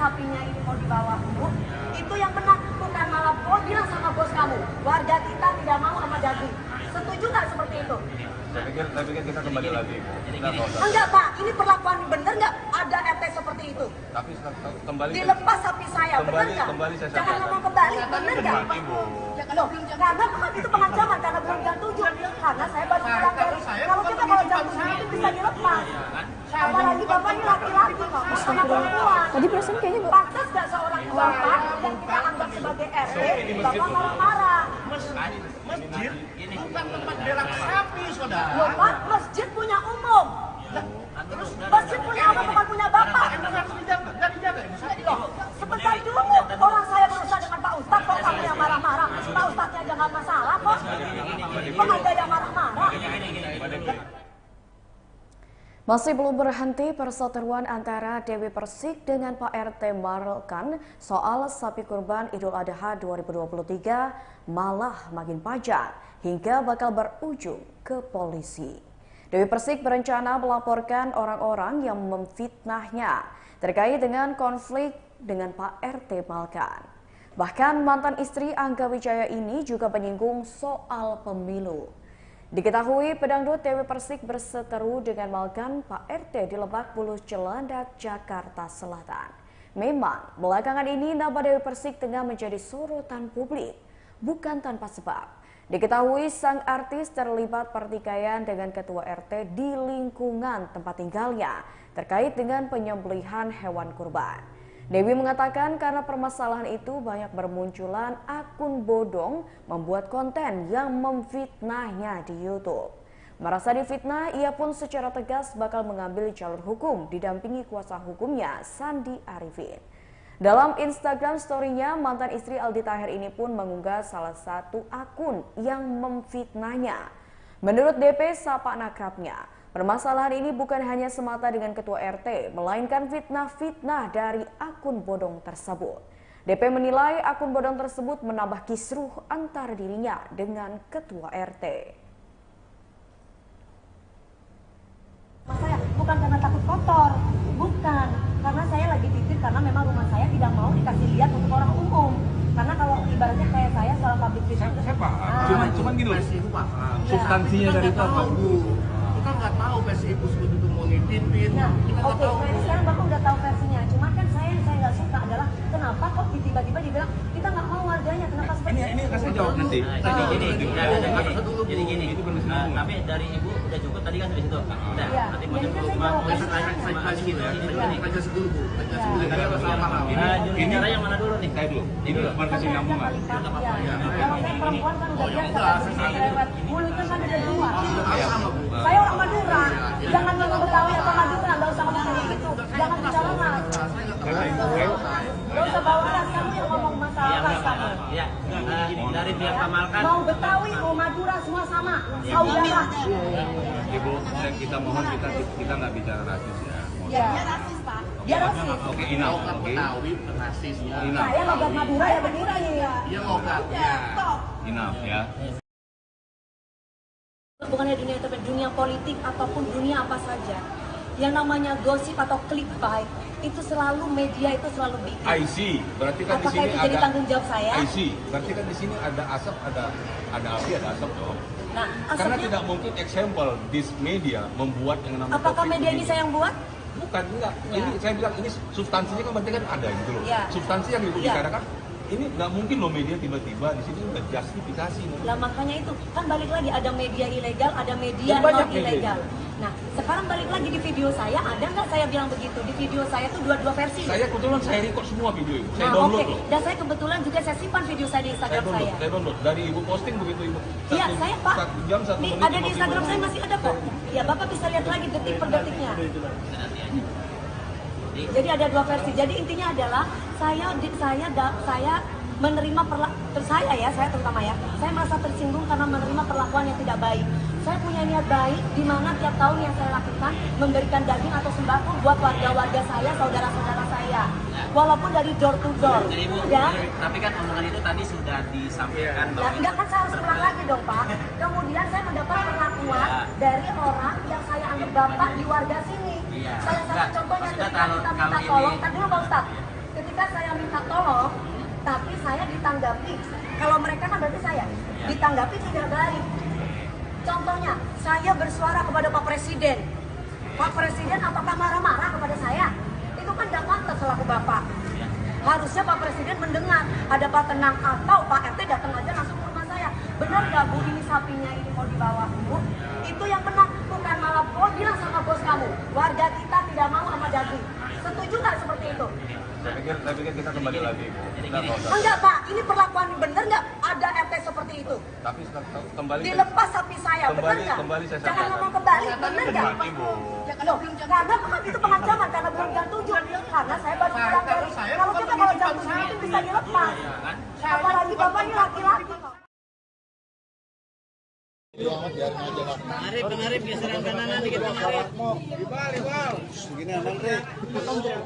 sapinya ini mau dibawa itu yang benar, bukan malah bilang sama bos kamu, warga kita tidak mau sama daging. Setuju nggak seperti itu? Saya pikir kita kembali lagi. Enggak Pak, ini perlakuan bener nggak ada RT seperti itu? Tapi kembali. Dilepas sapi saya, bener nggak? Kembali saya Jangan ngomong kembali, bener nggak? Loh, karena bukan itu pengancaman, karena belum jam 7. Karena saya baru pulang dari, kalau kita kalau jam 7 itu bisa dilepas. Apalagi Bapak ini laki-laki kok, bukan perempuan. Tadi perasaan kayaknya gak... Pantas nggak seorang Bapak yang kita anggap sebagai RT, Bapak marah-marah. Masjid ini bukan tempat berak sapi, saudara. Loh Pak, masjid punya umum. Masjid punya umum, bukan punya Bapak. Loh, sebentar dulu, orang saya berusaha dengan Pak Ustadz, kok kamu yang marah-marah? Pak Ustadznya aja nggak masalah kok. Kok ada yang marah-marah? Masih belum berhenti perseteruan antara Dewi Persik dengan Pak RT Marelkan soal sapi kurban Idul Adha 2023 malah makin panjang hingga bakal berujung ke polisi. Dewi Persik berencana melaporkan orang-orang yang memfitnahnya terkait dengan konflik dengan Pak RT Marelkan. Bahkan mantan istri Angga Wijaya ini juga menyinggung soal pemilu. Diketahui pedangdut Dewi Persik berseteru dengan Marelkan Pak RT di Lebak Bulus Cilandak, Jakarta Selatan. Memang belakangan ini nama Dewi Persik tengah menjadi sorotan publik, bukan tanpa sebab. Diketahui sang artis terlibat pertikaian dengan ketua RT di lingkungan tempat tinggalnya terkait dengan penyembelihan hewan kurban. Dewi mengatakan karena permasalahan itu banyak bermunculan akun bodong membuat konten yang memfitnahnya di YouTube. Merasa difitnah, ia pun secara tegas bakal mengambil jalur hukum didampingi kuasa hukumnya Sandi Arifin. Dalam Instagram story-nya, mantan istri Aldi Taher ini pun mengunggah salah satu akun yang memfitnahnya. Menurut DP Sapa Nakrabnya, permasalahan ini bukan hanya semata dengan ketua RT, melainkan fitnah-fitnah dari akun bodong tersebut. DP menilai akun bodong tersebut menambah kisruh antara dirinya dengan ketua RT. Saya bukan karena takut kotor, bukan. Karena saya lagi titip karena memang rumah saya tidak mau dikasih lihat untuk orang umum. Karena kalau ibaratnya kayak saya soal public figure. Saya paham. Cuman gini loh. Substansinya dari itu apa? Kita nggak tahu versi ibu sebetulnya mau nitipin. Nah, Kita nggak oke, tahu. sekarang Bapak udah tahu versinya. Cuman kan saya nggak suka adalah kenapa kok tiba-tiba dibilang kita nggak mau warganya, kenapa seperti Ini kasih jawab nanti. Jadi gini, tapi dari ibu udah cukup tadi kan dari situ. Udah, Iya. nanti Jadi kan saya jawab. Ini cara yang mana dulu nih? Saya dulu. Ini bukan kasih nyambungan. Kalau saya perempuan kan udah biasa lewat mulutnya kan ada dua. Saya orang Madura, jangan ngomong Betawi atau Madura, nggak usah ngomong kayak gitu. Jangan bicara ras. Nggak usah bawa ras, kamu yang ngomong masalah ras kamu. Ya, dari pihak Kamalkan. Mau Betawi, mau Madura, semua sama. Saudara. Ibu, kita mohon kita nggak bicara rasis ya. Ya, rasis Pak. Dia rasis. Oke, enough. Oke. Betawi rasis. Saya logat Madura ya begini. Dia logatnya. Enough ya. Bukan hanya dunia entertainment, dunia politik ataupun dunia apa saja. Yang namanya gosip atau clickbait itu selalu media itu selalu bikin. I see. Berarti kan di Apakah sini itu jadi ada tanggung jawab saya? I see. Berarti kan di sini ada asap, ada api, ada asap dong. Nah, Karena asapnya, tidak mungkin example this media membuat yang namanya apakah topik media ini begini. saya yang buat? Bukan, enggak. Ya. Ini saya bilang ini substansinya kan berarti kan ada gitu loh. Ya. Substansi yang ibu Ya. bicarakan ini nggak mungkin loh media tiba-tiba di sini udah justifikasi. Lah makanya itu kan balik lagi ada media ilegal, ada media Dan banyak non ilegal. Nah, sekarang balik lagi di video saya ada nggak saya bilang begitu? Di video saya tuh dua versi. Saya kebetulan saya record semua video itu. Saya Nah, download oke. loh. Dan saya kebetulan juga saya simpan video saya di Instagram saya. Saya download. Dari ibu posting begitu ibu. Iya, saya Pak. 1 jam 1 Nih, menit. ada di Instagram saya masih ada kok. Ya, Bapak bisa lihat lagi detik per detiknya. Jadi ada dua versi. Jadi intinya adalah saya menerima saya terutama ya, saya merasa tersinggung karena menerima perlakuan yang tidak baik. Saya punya niat baik di mana tiap tahun yang saya lakukan memberikan daging atau sembako buat warga-warga saya, saudara-saudara saya. Walaupun dari door to door. Jadi ibu, Dan tapi kan omongan itu tadi sudah disampaikan. nah, enggak kan saya harus ulang lagi dong Pak. Kemudian saya mendapat pengakuan dari orang yang saya anggap bapak di warga sini. Iya. Salah satu Enggak, contohnya maksudnya ketika kita minta kalau tolong, ini- kan dulu Pak Ustadz. ketika saya minta tolong, tapi saya ditanggapi. Kalau mereka kan berarti saya ditanggapi tidak baik. Contohnya, saya bersuara kepada Pak Presiden. Pak Presiden apakah marah-marah kepada saya? Itu kan tidak pantas selaku Bapak. Harusnya Pak Presiden mendengar, ada Pak Tenang atau Pak RT datang aja langsung ke rumah saya. Benar nggak Bu, ini sapinya ini mau dibawa Bu? Itu yang benar, bukan malah bilang sama bos kamu, warga kita tidak mau sama daging. Setuju nggak seperti itu? Saya pikir kita kembali lagi, Bu. Kita nggak usah. Enggak Pak, ini perlakuan benar nggak ada RT seperti itu? Tapi kembali. Dilepas sapi saya, benar nggak? Kembali saya Jangan sampaikan. ngomong kembali, benar nggak? Ibu. Loh, karena kan itu pengancaman karena belum jam 7. Karena saya baru pulang dari. Kalau kita kalau jam 7 itu bisa dilepas. Apalagi Bapak ini laki-laki kok. Pengarip geseran kanan dikit pengarip. Begini aman, Rik.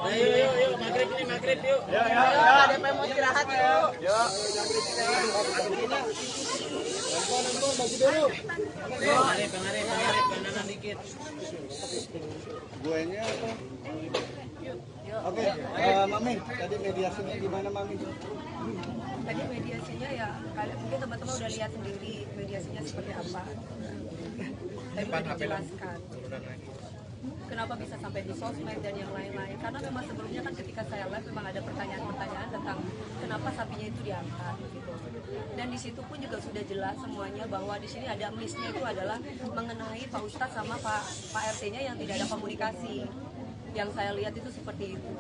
Ayo, maghrib yuk. Ada mau istirahat yuk. Pengarip kanan dikit. Guenya apa? Oke, Mami, tadi mediasinya gimana, Mami? Tadi mediasinya ya, mungkin teman-teman udah lihat sendiri mediasinya seperti apa. Tadi udah dijelaskan. Kenapa bisa sampai di sosmed dan yang lain-lain? Karena memang sebelumnya kan ketika saya live memang ada pertanyaan-pertanyaan tentang kenapa sapinya itu diangkat. Gitu. Dan di situ pun juga sudah jelas semuanya bahwa di sini ada miss-nya itu adalah mengenai Pak Ustadz sama Pak RT-nya yang tidak ada komunikasi. Yang saya lihat itu seperti itu.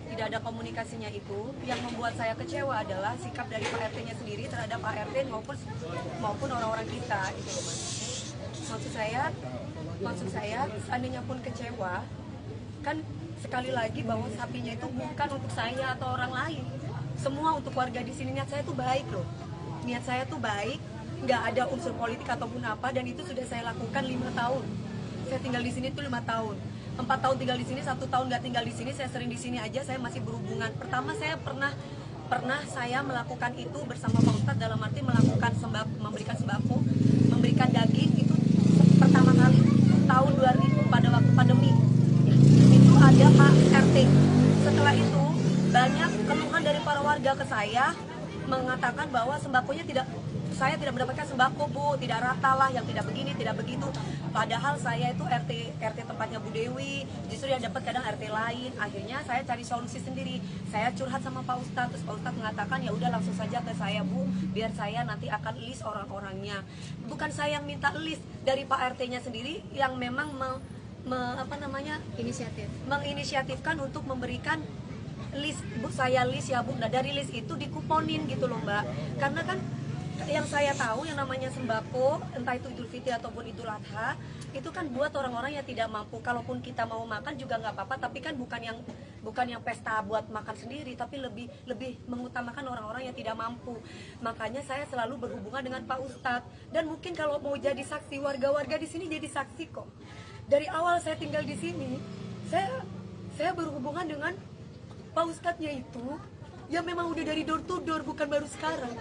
Tidak ada komunikasinya itu. Yang membuat saya kecewa adalah sikap dari Pak RT-nya sendiri terhadap Pak RT maupun orang-orang kita. Gitu loh, Mas. Maksud saya, seandainya pun kecewa, kan sekali lagi bahwa sapinya itu bukan untuk saya atau orang lain. Semua untuk warga di sini. Niat saya tuh baik loh. Niat saya tuh baik, nggak ada unsur politik ataupun apa, dan itu sudah saya lakukan 5 tahun. Saya tinggal di sini tuh 5 tahun. 4 tahun tinggal di sini, 1 tahun nggak tinggal di sini. Saya sering di sini aja, saya masih berhubungan. Pertama saya pernah saya melakukan itu bersama Pak Ustadz dalam arti melakukan memberikan sembako, memberikan daging itu pertama kali tahun 2000 pada waktu pandemi. Itu ada Pak RT. Setelah itu banyak keluhan dari para warga ke saya mengatakan bahwa sembakonya saya tidak mendapatkan sembako Bu, tidak rata lah, yang tidak begini, tidak begitu. Padahal saya itu RT tempatnya Bu Dewi, justru yang dapat kadang RT lain. Akhirnya saya cari solusi sendiri. Saya curhat sama Pak Ustadz, terus Pak Ustadz mengatakan ya udah langsung saja ke saya Bu, biar saya nanti akan list orang-orangnya. Bukan saya yang minta list, dari Pak RT-nya sendiri yang memang menginisiatifkan untuk memberikan list. Bu, saya list ya Bu. Nah, dari list itu dikuponin gitu loh Mbak. Karena kan yang saya tahu yang namanya sembako, entah itu Idul Fitri ataupun Idul Adha, itu kan buat orang-orang yang tidak mampu. Kalaupun kita mau makan juga nggak apa-apa, tapi kan bukan yang pesta buat makan sendiri, tapi lebih mengutamakan orang-orang yang tidak mampu. Makanya saya selalu berhubungan dengan Pak Ustadz, dan mungkin kalau mau jadi saksi, warga-warga di sini jadi saksi kok. Dari awal saya tinggal di sini, saya berhubungan dengan Pak Ustadznya itu, ya memang udah dari door to door, bukan baru sekarang.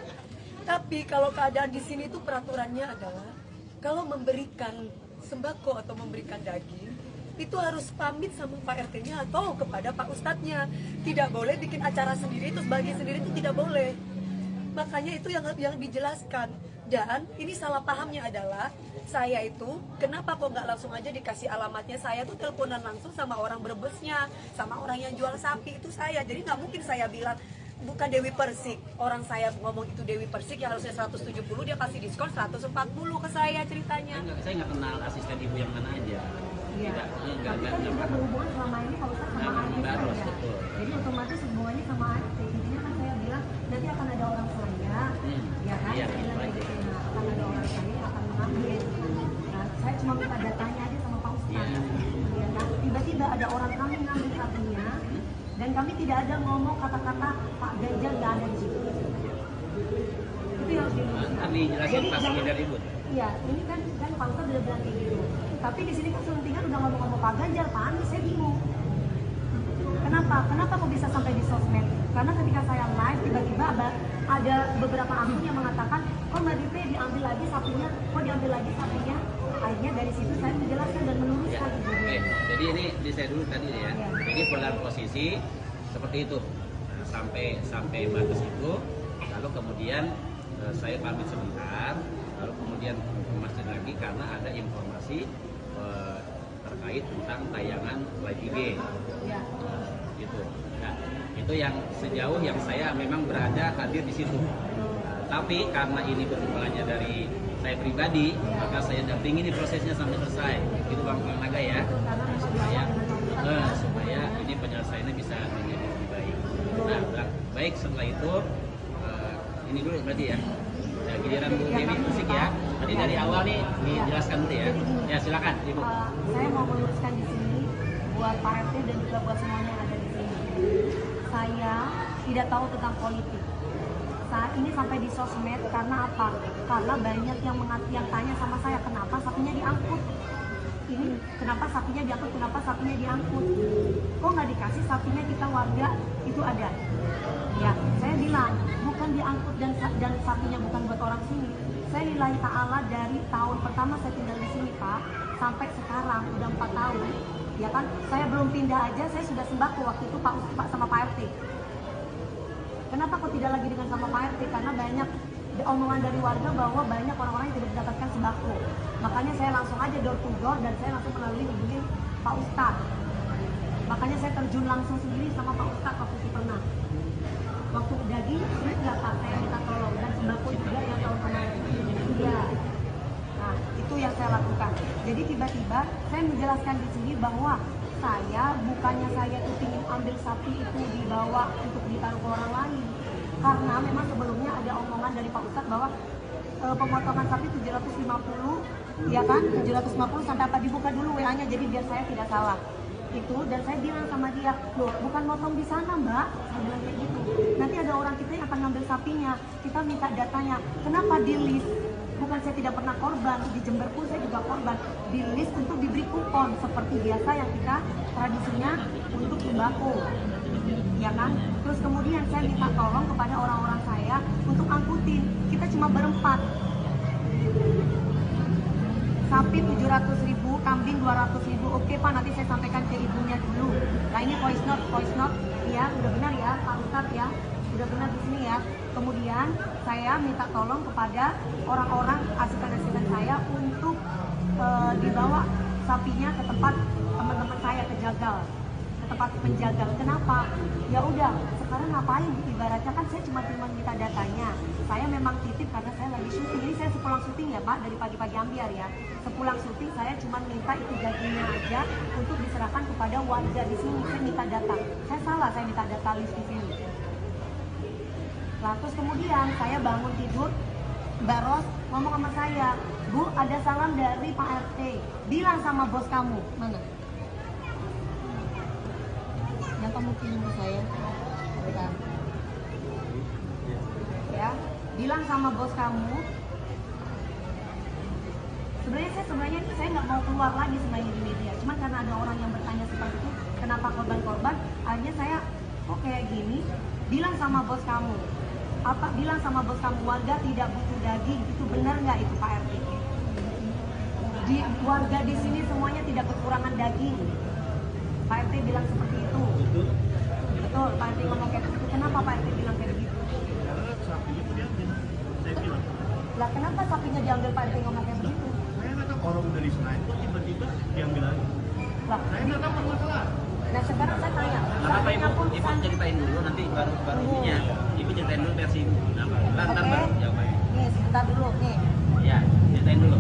Tapi kalau keadaan di sini tuh peraturannya adalah kalau memberikan sembako atau memberikan daging itu harus pamit sama Pak RT-nya atau kepada Pak Ustadznya. Tidak boleh bikin acara sendiri terus bagi sendiri, itu tidak boleh. Makanya itu yang dijelaskan. Dan ini salah pahamnya adalah saya itu kenapa kok nggak langsung aja dikasih alamatnya. Saya tuh teleponan langsung sama orang Brebesnya, sama orang yang jual sapi itu saya. Jadi nggak mungkin saya bilang bukan Dewi Persik, orang saya ngomong itu Dewi Persik yang harusnya 170, dia kasih diskon 140 ke saya ceritanya. Saya nggak kenal asisten ibu yang mana aja. Iya. Tapi kan juga berhubungan selama ini Pak Ustadz sama ART saya. Jadi otomatis hubungannya sama ART. Intinya kan saya bilang nanti akan ada orang saya, ya kan? Iya, Saya bilang gitu, nah, akan ada orang saya yang akan mengambil. Nah, saya cuma minta datanya aja sama Pak Ustadz. Ya, nah, tiba-tiba ada orang kami ngambil sapinya. Dan kami tidak ada ngomong kata-kata Pak Ganjar nggak ada di situ. Itu yang harus diluruskan. Tadi jelasin pas dari ibu. Iya, ini kan Pak Ustadz udah bilang kayak gitu. Tapi di sini kan selentingan udah ngomong-ngomong Pak Ganjar, Pak Anies, saya bingung. Kenapa kok bisa sampai di sosmed? Karena ketika saya live tiba-tiba ada beberapa akun yang mengatakan, kok Mbak Dipe diambil lagi sapinya, Akhirnya dari situ saya menjelaskan dan meluruskan. Oke, jadi ini saya dulu tadi ya. Jadi pada posisi seperti itu. sampai batas itu, lalu kemudian saya pamit sebentar, lalu kemudian ke masjid lagi karena ada informasi terkait tentang tayangan live IG. Gitu. Nah, itu yang sejauh yang saya memang berada hadir di situ. Tapi karena ini bermulanya dari saya pribadi, maka saya dampingi ini prosesnya sampai selesai. Itu Bang Naga ya, supaya ini penyelesaiannya bisa menjadi lebih baik. Nah, baik setelah itu ini dulu berarti ya. Ya, giliran Bu Dewi musik ya. Tadi dari awal nih dijelaskan dulu ya. Ya silakan Ibu. Saya mau meluruskan di sini buat Pak RT dan juga buat semuanya yang ada di sini. Saya tidak tahu tentang politik. Saat ini sampai di sosmed karena apa? Karena banyak yang tanya sama saya kenapa sapinya diangkut. Ini kenapa sapinya diangkut? Kenapa sapinya diangkut? Kok nggak dikasih sapinya kita warga itu ada? Ya, saya bilang bukan diangkut dan sapinya bukan buat orang sini. Saya lillahi ta'ala dari tahun pertama saya tinggal di sini Pak sampai sekarang udah 4 tahun. Ya kan, saya belum pindah aja saya sudah sembako waktu itu Pak sama Pak RT. Kenapa kok tidak lagi dengan sama Pak RT? Karena banyak omongan dari warga bahwa banyak orang-orang yang tidak mendapatkan sembako. Makanya saya langsung aja door to door dan saya langsung melalui hubungi Pak Ustadz. Makanya saya terjun langsung sendiri sama Pak Ustadz waktu itu pernah. Waktu daging, sulit nggak Pak? Saya minta tolong dan sembako juga yang tahun kemarin. Iya. Nah, itu yang saya lakukan. Jadi tiba-tiba saya menjelaskan di sini bahwa bukannya saya itu ingin ambil sapi itu dibawa untuk ditaruh ke orang lain. Karena memang sebelumnya ada omongan dari Pak Ustadz bahwa pemotongan sapi 750, ya kan? 750 sampai apa dibuka dulu WA-nya jadi biar saya tidak salah. Itu dan saya bilang sama dia, loh bukan motong di sana Mbak, saya bilang kayak gitu. Nanti ada orang kita yang akan ngambil sapinya, kita minta datanya. Kenapa di list? Bukan saya tidak pernah korban, di Jember pun saya juga korban. Di list untuk diberi kupon seperti biasa yang kita tradisinya untuk sembako, ya kan? Terus kemudian saya minta tolong kepada orang-orang saya untuk angkutin. Kita cuma berempat. Sapi 700.000, kambing 200.000. Oke Pak, nanti saya sampaikan ke ibunya dulu. Nah ini voice note, ya udah benar ya Pak Ustadz ya, udah benar di sini ya. Kemudian saya minta tolong kepada orang-orang asisten saya untuk dibawa sapinya ke tempat teman-teman saya ke Jagal, ke tempat penjagal. Kenapa? Ya udah, sekarang ngapain? Ibaratnya kan saya cuma minta datanya. Saya memang titip karena saya lagi syuting. Ini saya sepulang syuting ya Pak, dari pagi-pagi ambiar ya. Sepulang syuting saya cuma minta itu dagingnya aja untuk diserahkan kepada warga di sini. Saya minta data. Saya salah, saya minta data list di sini. Nah, terus kemudian saya bangun tidur, Mbak Ros ngomong sama saya, Bu ada salam dari Pak RT, bilang sama bos kamu. Mana? Yang kamu kirim ke saya. Bentar. Ya, bilang sama bos kamu. Sebenarnya saya nggak mau keluar lagi sebenarnya di media. Cuman karena ada orang yang bertanya seperti itu, kenapa korban-korban? Akhirnya saya, kok kayak gini? Bilang sama bos kamu. Bilang sama bos kamu warga tidak butuh daging. Itu benar nggak itu Pak RT? Warga di sini semuanya tidak kekurangan daging. Pak RT bilang seperti itu. Betul, Pak RT ngomong kayak gitu. Kenapa Pak RT bilang kayak begitu? Karena sapinya itu diambil, saya bilang. Lah kenapa sapinya diambil Pak RT ngomong kayak begitu? Saya nggak tahu orang dari Senayan kok tiba-tiba diambil lagi. Lah, Saya nggak tahu masalah. nah sekarang saya tanya. Kenapa sapinya pun Ibu ceritain dulu nanti baru ininya. Ibu ceritain dulu versi Ibu. Nah, ntar Oke. baru jawabannya. Nih, sebentar dulu nih. Ya, ceritain dulu.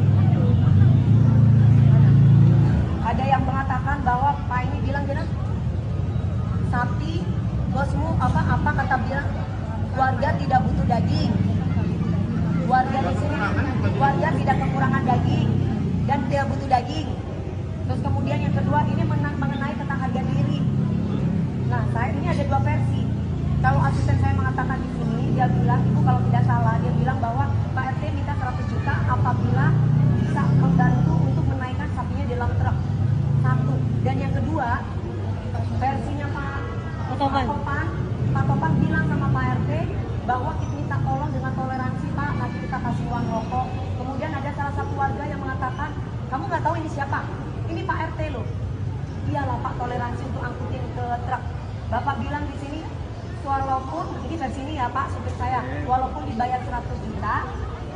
Ada yang mengatakan bahwa Pak ini bilang gini, sapi bosmu apa kata bilang warga tidak butuh daging. Warga di sini warga tidak kekurangan daging dan tidak butuh daging. Terus kemudian yang kedua ini mengenai tentang harga diri. Nah, saya ini ada dua versi. Kalau asisten saya mengatakan di sini, dia bilang, Ibu kalau tidak salah, dia bilang bahwa Pak RT minta 100 juta apabila bisa membantu untuk menaikkan sapinya di dalam truk. Satu. Dan yang kedua, versinya Pak Topan bilang sama Pak RT bahwa kita minta tolong dengan toleransi Pak, nanti kita kasih uang rokok. Kemudian ada salah satu warga yang mengatakan, kamu nggak tahu ini siapa? Ini Pak RT loh. Iyalah Pak, toleransi untuk angkutin ke truk. Bapak bilang di sini walaupun ini versi ini ya Pak, supir saya, walaupun dibayar 100 juta,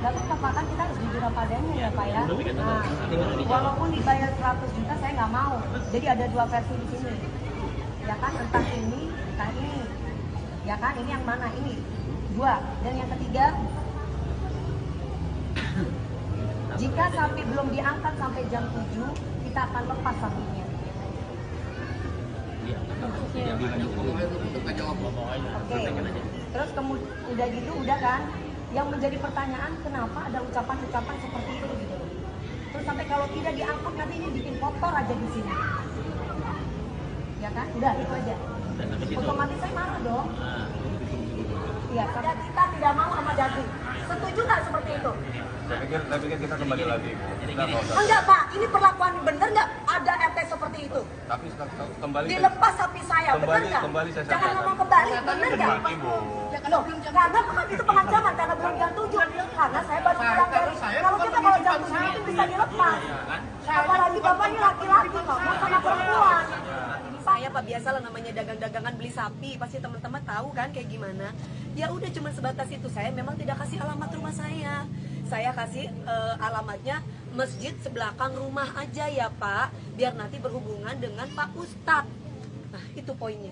nggak apa-apa kan kita harus jujur apa adanya ya Pak ya. Nah, walaupun dibayar 100 juta saya nggak mau. Jadi ada dua versi di sini, ya kan, entah ini, ya kan, ini yang mana ini dua, dan yang ketiga, jika sapi belum diangkat sampai jam 7, kita akan lepas sapinya. Oke. Terus kemudian udah gitu, udah kan? Yang menjadi pertanyaan kenapa ada ucapan-ucapan seperti itu gitu. Terus sampai kalau tidak diangkut nanti ini bikin kotor aja di sini. Ya kan? Udah itu aja. Otomatis saya marah dong. Iya, karena kita tidak mau sama daging. Setuju nggak seperti itu? Saya pikir kita kembali lagi. Kita nggak usah. Enggak Pak, ini perlakuan bener nggak ada RT seperti itu? Tapi kembali. Dilepas sapi saya, bener nggak? Kembali saya Jangan sampaikan. ngomong kembali, bener nggak? Ibu. Loh, karena bukan itu pengancaman, karena belum jam 7. Karena saya baru pulang dari, kalau kita kalau jam 7 itu bisa dilepas. Apalagi Bapak ini laki-laki, ngomong sama perempuan. Saya Pak, biasalah namanya dagang-dagangan beli sapi, pasti teman-teman tahu kan kayak gimana. Ya udah cuma sebatas itu, saya memang tidak kasih alamat rumah saya. Saya kasih alamatnya masjid sebelakang rumah aja ya Pak, biar nanti berhubungan dengan Pak Ustadz. Nah itu poinnya.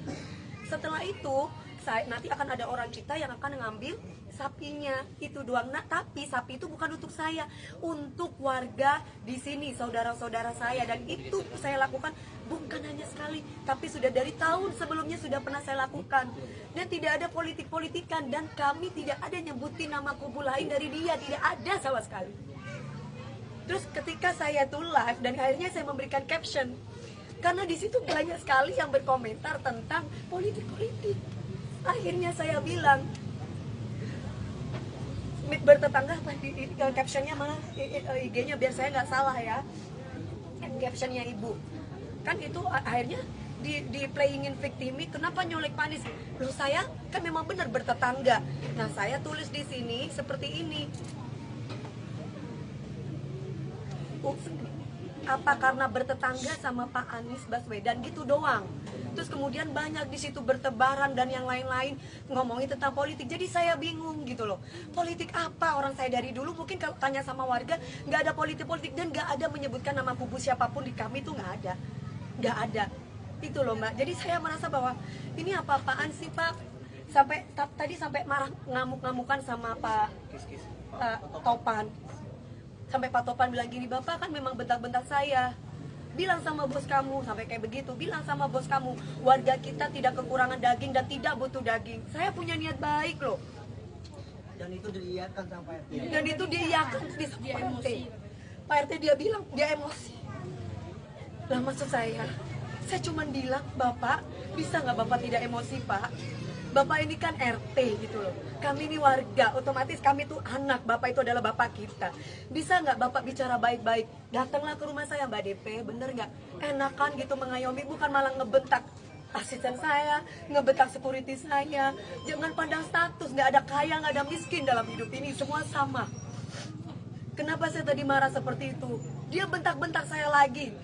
Setelah itu nanti akan ada orang kita yang akan ngambil sapinya, itu doang. Nah tapi sapi itu bukan untuk saya, untuk warga di sini, saudara-saudara saya, dan itu saya lakukan bukan hanya sekali, tapi sudah dari tahun sebelumnya sudah pernah saya lakukan. Dan tidak ada politik-politikan, dan kami tidak ada nyebutin nama kubu lain dari dia, tidak ada sama sekali. Terus ketika saya tuh live dan akhirnya saya memberikan caption, karena di situ banyak sekali yang berkomentar tentang politik-politik. Akhirnya saya bilang, bertetangga apa di captionnya mana, IG-nya biar saya nggak salah ya, captionnya ibu. Kan itu akhirnya di playingin victimi, kenapa nyolek Pak Anies? Loh saya kan memang benar bertetangga. Nah saya tulis di sini seperti ini. Apa karena bertetangga sama Pak Anies Baswedan gitu doang. Terus kemudian banyak di situ bertebaran dan yang lain-lain ngomongin tentang politik. Jadi saya bingung gitu loh. Politik apa? Orang saya dari dulu mungkin kalau tanya sama warga nggak ada politik-politik, dan nggak ada menyebutkan nama kubu siapapun di kami, itu nggak ada. Itu loh Mbak. Jadi saya merasa bahwa ini apa-apaan sih Pak? Sampai tadi sampai marah ngamuk-ngamukan sama Pak Topan. Sampai Pak Topan bilang gini, Bapak kan memang bentak-bentak saya. Bilang sama bos kamu, sampai kayak begitu. Bilang sama bos kamu, warga kita tidak kekurangan daging dan tidak butuh daging. Saya punya niat baik loh. Dan itu diiyakan sama Pak RT. Dan itu diiyakan di Pak RT. Pak RT dia bilang, dia emosi. Lah maksud saya cuma bilang, Bapak, bisa nggak Bapak tidak emosi Pak? Bapak ini kan RT gitu loh. Kami ini warga, otomatis kami tuh anak. Bapak itu adalah bapak kita. Bisa nggak Bapak bicara baik-baik? Datanglah ke rumah saya Mbak DP, bener nggak? Enakan gitu mengayomi, bukan malah ngebentak asisten saya, ngebentak security saya. Jangan pandang status, nggak ada kaya, nggak ada miskin dalam hidup ini, semua sama. Kenapa saya tadi marah seperti itu? Dia bentak-bentak saya lagi.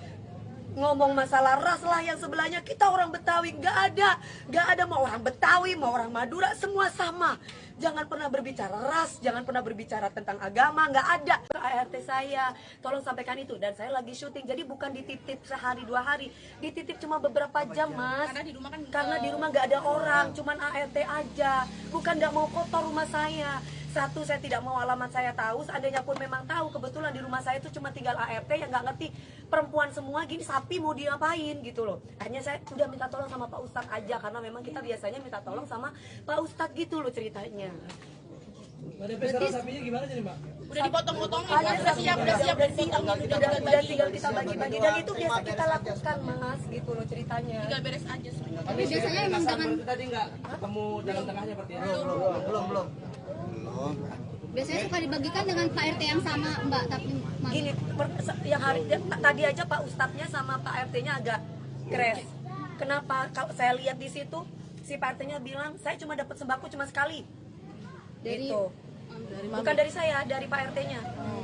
Ngomong masalah ras lah yang sebelahnya, kita orang Betawi, nggak ada mau orang Betawi mau orang Madura, semua sama. Jangan pernah berbicara ras, jangan pernah berbicara tentang agama, nggak ada. ART saya tolong sampaikan itu, dan saya lagi syuting, jadi bukan dititip sehari 2 hari, dititip cuma beberapa jam Mas, karena di rumah nggak ada orang, cuman ART aja, bukan nggak mau kotor rumah saya. Satu, saya tidak mau alamat saya tahu. Seandainya pun memang tahu, kebetulan di rumah saya itu cuma tinggal ART yang nggak ngerti, perempuan semua gini, sapi mau diapain gitu loh. Akhirnya saya udah minta tolong sama Pak Ustadz aja, karena memang kita biasanya minta tolong sama Pak Ustadz gitu loh ceritanya. Berarti sekarang sapinya gimana jadi Mbak? Udah dipotong-potong, Udah siap dipotong. udah tinggal kita bagi-bagi, dan itu biasa kita lakukan Mas gitu loh ceritanya. Tinggal beres aja sebenarnya. Tapi biasanya emang jangan, Berarti tadi nggak ketemu jalan tengahnya berarti ya? Belum. biasanya suka dibagikan dengan Pak RT yang sama Mbak, tapi Gini, yang hari tadi aja Pak Ustadznya sama Pak RT-nya agak crash. Kenapa? Kalau saya lihat di situ si Pak RT-nya bilang saya cuma dapat sembako cuma sekali. dari Gitu. Bukan dari saya, dari Pak RT-nya.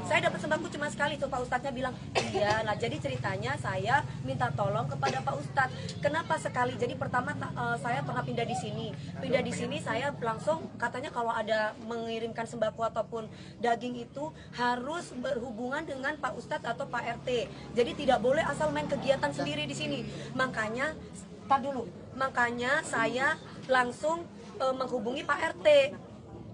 Saya dapat sembako cuma sekali tuh, Pak Ustadznya bilang iya. Nah jadi ceritanya saya minta tolong kepada Pak Ustadz. Kenapa sekali? Jadi pertama saya pernah pindah di sini. Pindah di sini saya langsung katanya kalau ada mengirimkan sembako ataupun daging itu harus berhubungan dengan Pak Ustadz atau Pak RT. Jadi tidak boleh asal main kegiatan sendiri di sini. Makanya makanya saya langsung menghubungi Pak RT.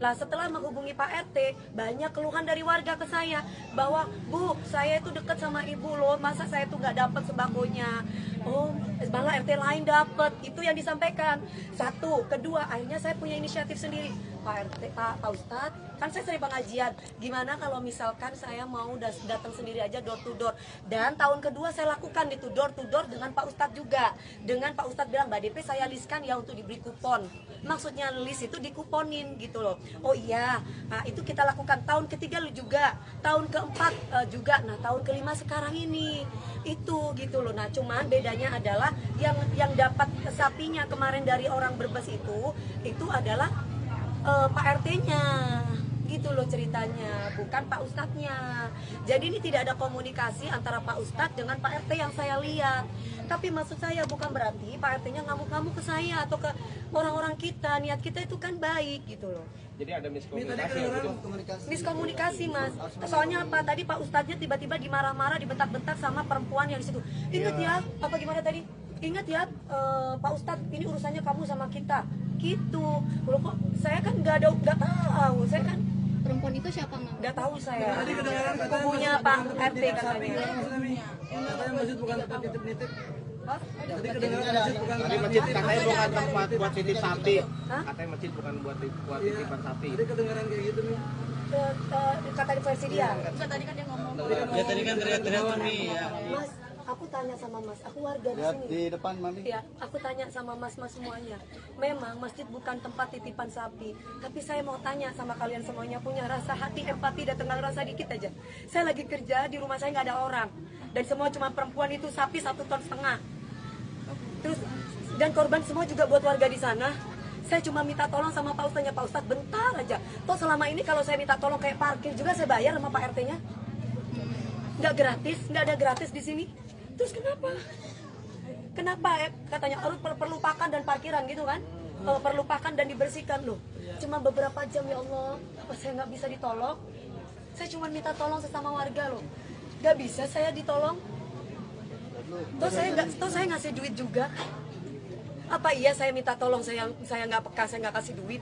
Lah setelah menghubungi Pak RT, banyak keluhan dari warga ke saya bahwa Bu, saya itu dekat sama ibu loh, masa saya tuh nggak dapat sembakonya. Oh, malah RT lain dapat. Itu yang disampaikan. Satu, kedua, akhirnya saya punya inisiatif sendiri. Pak RT, Pak Ustadz, kan saya sering pengajian. Gimana kalau misalkan saya mau datang sendiri aja door to door. Dan tahun kedua saya lakukan itu door to door dengan Pak Ustadz juga. Dengan Pak Ustadz bilang, Mbak DP saya listkan ya untuk diberi kupon. Maksudnya list itu dikuponin gitu loh. Oh iya, nah itu kita lakukan tahun ketiga juga, tahun keempat juga, nah tahun kelima sekarang ini itu gitu loh. Nah cuman bedanya adalah yang dapat sapinya kemarin dari orang Brebes itu adalah Pak RT-nya gitu loh ceritanya, bukan Pak Ustadznya. Jadi ini tidak ada komunikasi antara Pak Ustadz dengan Pak RT yang saya lihat. Tapi maksud saya bukan berarti Pak RT-nya ngamuk-ngamuk ke saya atau ke orang-orang kita. Niat kita itu kan baik gitu loh. Jadi ada miskomunikasi. Miskomunikasi Mas. Soalnya apa? Tadi Pak Ustadznya tiba-tiba dimarah-marah, dibentak-bentak sama perempuan yang di situ. Ingat ya, apa gimana tadi? Ingat ya, Pak Ustadz, ini urusannya kamu sama kita. Gitu. Loh kok saya kan nggak tahu. Saya kan Perempuan itu siapa, Mama? nggak tahu saya. Punya Pak RT katanya. Katanya masjid bukan tempat nitip-nitip. Tadi masjid katanya bukan tempat buat titip sapi. Katanya masjid bukan buat titipan sapi. Tadi kedengaran kayak gitu nih. Kata versi dia. Tadi kan dia ngomong. Ya tadi kan teriak-teriak nih ya. Mas, aku tanya sama Mas, aku warga di Lihat sini. di depan Mami. Ya, aku tanya sama mas-mas semuanya. Memang masjid bukan tempat titipan sapi. Tapi saya mau tanya sama kalian semuanya, punya rasa hati, empati, dan tenang rasa dikit aja. Saya lagi kerja, di rumah saya nggak ada orang. Dan semua cuma perempuan itu sapi 1,5 ton. Terus, dan korban semua juga buat warga di sana. Saya cuma minta tolong sama Pak Ustadznya, Pak Ustadz bentar aja. Toh selama ini kalau saya minta tolong kayak parkir juga saya bayar sama Pak RT-nya. Nggak gratis, nggak ada gratis di sini. Terus kenapa? Kenapa katanya harus perlu pakan dan parkiran gitu kan? Perlu pakan dan dibersihkan loh. Cuma beberapa jam ya Allah, apa saya nggak bisa ditolong? Saya cuma minta tolong sesama warga loh. Nggak bisa saya ditolong. Toh saya ngasih duit juga. Apa iya saya minta tolong saya nggak peka, saya nggak kasih duit?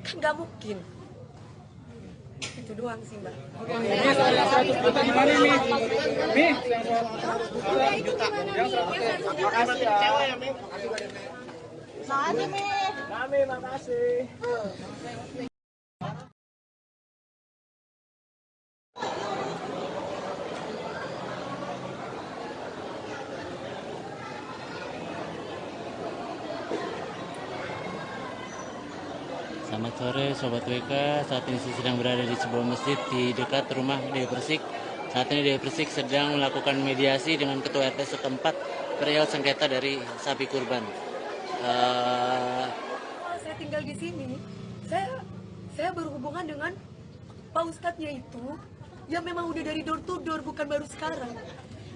Kan nggak mungkin. Itu doang sih Mbak. Makasih. Selamat sore Sobat WK, saat ini saya sedang berada di sebuah masjid di dekat rumah Dewi Persik. Saat ini Dewi Persik sedang melakukan mediasi dengan Ketua RT setempat perihal sengketa dari sapi kurban. Saya tinggal di sini, saya berhubungan dengan Pak Ustadznya itu, ya memang udah dari door to door, bukan baru sekarang.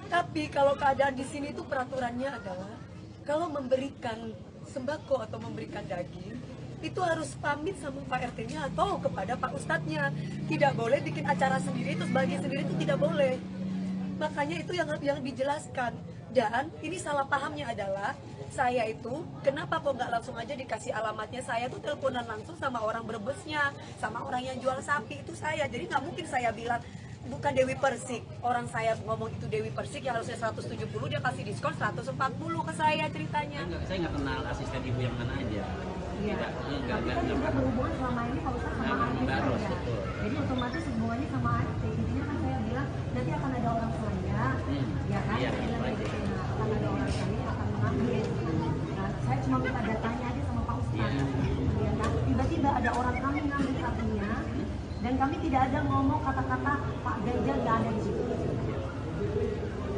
Tapi kalau keadaan di sini itu peraturannya adalah, kalau memberikan sembako atau memberikan daging, itu harus pamit sama Pak RT-nya atau kepada Pak Ustadznya. Tidak boleh bikin acara sendiri, terus bagi sendiri itu tidak boleh. Makanya itu yang dijelaskan. Dan ini salah pahamnya adalah, saya itu, kenapa kok nggak langsung aja dikasih alamatnya? Saya tuh teleponan langsung sama orang Brebesnya, sama orang yang jual sapi itu saya. Jadi nggak mungkin saya bilang, bukan Dewi Persik. Orang saya ngomong itu Dewi Persik yang harusnya 170, dia kasih diskon 140 ke saya ceritanya. Saya nggak kenal asisten ibu yang mana aja. Iya, tapi kan juga berhubungan selama ini Pak Ustadz sama RT saya. Jadi otomatis hubungannya sama RT. Intinya kan saya bilang nanti akan ada orang saya, ya kan? Iya, Akan ada orang saya yang akan mengambil. Nah, saya cuma minta datanya aja sama Pak Ustadz. Ya kan? Tiba-tiba ada orang kami ngambil sapinya, dan kami tidak ada ngomong kata-kata Pak Ganjar nggak ada di situ.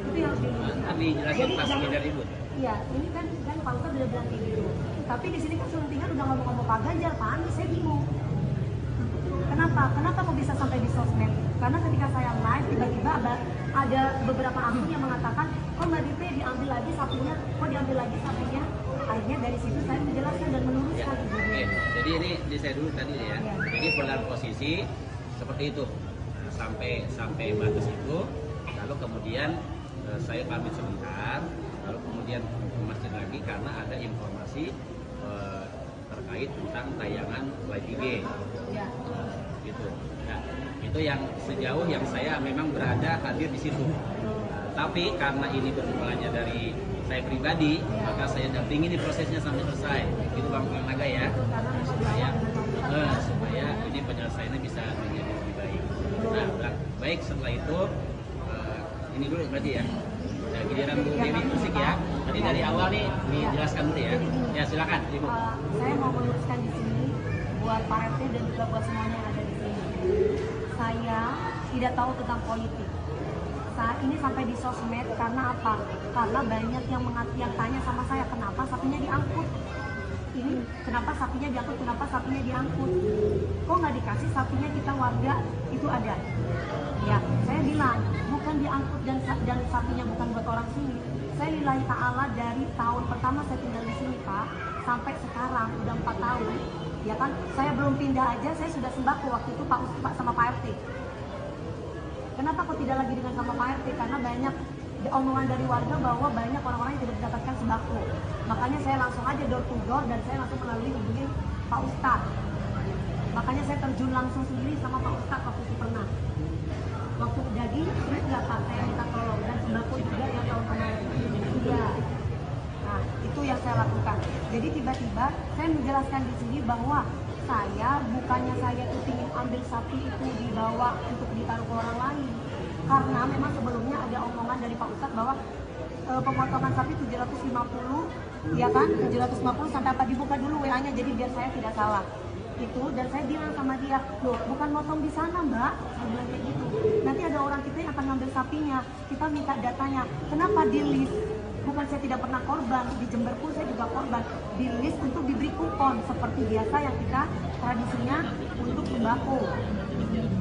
Itu yang harus dijelaskan. Tadi jelasin pas dari ibu. Iya, ini kan Pak Ustadz udah bilang kayak gitu. Tapi di sini kan selentingan udah ngomong-ngomong Pak Ganjar, Pak Anies, saya bingung. Kenapa? Kenapa kok bisa sampai di sosmed? Karena ketika saya live, tiba-tiba ada beberapa akun yang mengatakan, kok Mbak Dipe diambil lagi sapinya, kok diambil lagi sapinya. Akhirnya dari situ saya menjelaskan dan meluruskan. Oke. Jadi ini saya dulu tadi ya. Jadi dalam posisi seperti itu. Nah, sampai batas itu, lalu kemudian saya pamit sebentar, lalu kemudian ke masjid lagi karena ada informasi terkait tentang tayangan live IG. Ya. Gitu. Nah, itu yang sejauh yang saya memang berada hadir di situ. Tapi karena ini bermulanya dari saya pribadi, maka saya dampingi di prosesnya sampai selesai. Itu Bang Naga ya, supaya ini penyelesaiannya bisa menjadi lebih baik. Nah, baik setelah itu ini dulu berarti ya. Nah, giliran Bu Dewi Persik ya. Tadi dari awal nih dijelaskan dulu ya. Ya silakan Ibu. Saya mau meluruskan di sini buat Pak RT dan juga buat semuanya yang ada di sini. Saya tidak tahu tentang politik. Saat ini sampai di sosmed karena apa? Karena banyak yang tanya sama saya kenapa sapinya diangkut. Ini kenapa sapinya diangkut? Kenapa sapinya diangkut? Kok nggak dikasih sapinya kita warga itu ada? Ya, saya bilang bukan diangkut dan sapinya bukan buat orang sini. Saya lillahi ta'ala dari tahun pertama saya tinggal di sini Pak sampai sekarang udah 4 tahun. Ya kan, saya belum pindah aja, saya sudah sembako waktu itu Pak sama Pak RT. Kenapa kok tidak lagi dengan sama Pak RT? Karena banyak omongan dari warga bahwa banyak orang-orang yang tidak mendapatkan sembako. Makanya saya langsung aja door to door dan saya langsung melalui hubungi Pak Ustadz. Makanya saya terjun langsung sendiri sama Pak Ustadz waktu itu pernah. Waktu daging, sulit nggak Pak? Saya minta tolong. Dan sembako juga yang tahun kemarin. Iya. Nah, itu yang saya lakukan. Jadi tiba-tiba saya menjelaskan di sini bahwa bukannya saya itu ingin ambil sapi itu dibawa untuk ditaruh ke orang lain. Karena memang sebelumnya ada omongan dari Pak Ustadz bahwa pemotongan sapi 750, ya kan? 750 sampai apa dibuka dulu WA-nya jadi biar saya tidak salah. Itu dan saya bilang sama dia, loh bukan motong di sana Mbak, saya bilang kayak gitu. Nanti ada orang kita yang akan ngambil sapinya, kita minta datanya. Kenapa di list? Bukan saya tidak pernah korban, di Jember pun saya juga korban. Di list untuk diberi kupon seperti biasa yang kita tradisinya untuk sembako,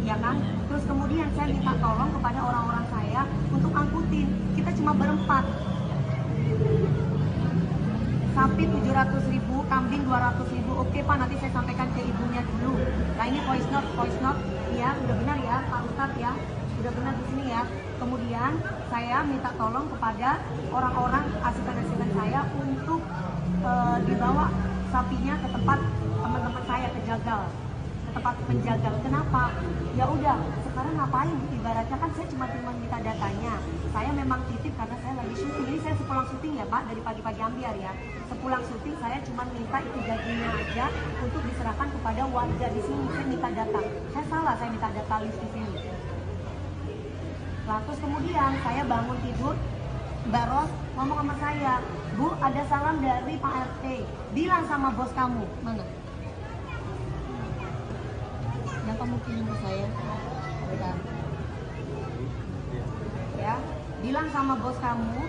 ya kan? Terus kemudian saya minta tolong kepada orang-orang saya untuk angkutin. Kita cuma berempat. Sapi 700.000, kambing 200.000. Oke Pak, nanti saya sampaikan ke ibunya dulu. Nah ini voice note, ya udah benar ya Pak Ustadz ya, udah benar di sini ya. Kemudian saya minta tolong kepada orang-orang asisten-asisten saya untuk dibawa sapinya ke tempat teman-teman saya, ke jagal, ke tempat penjagal. Kenapa? Ya udah, sekarang ngapain? Ibaratnya kan saya cuma minta datanya. Saya memang titip karena saya lagi syuting. Jadi saya sepulang syuting ya Pak, dari pagi-pagi ambiar ya. Sepulang syuting saya cuma minta itu dagingnya aja untuk diserahkan kepada warga di sini. Saya minta data. Saya salah, saya minta data list di sini. Nah, terus kemudian saya bangun tidur, Mbak Ros ngomong sama saya, Bu ada salam dari Pak RT, bilang sama bos kamu. Mana? Yang kamu kirim ke saya. Bentar. Ya, bilang sama bos kamu.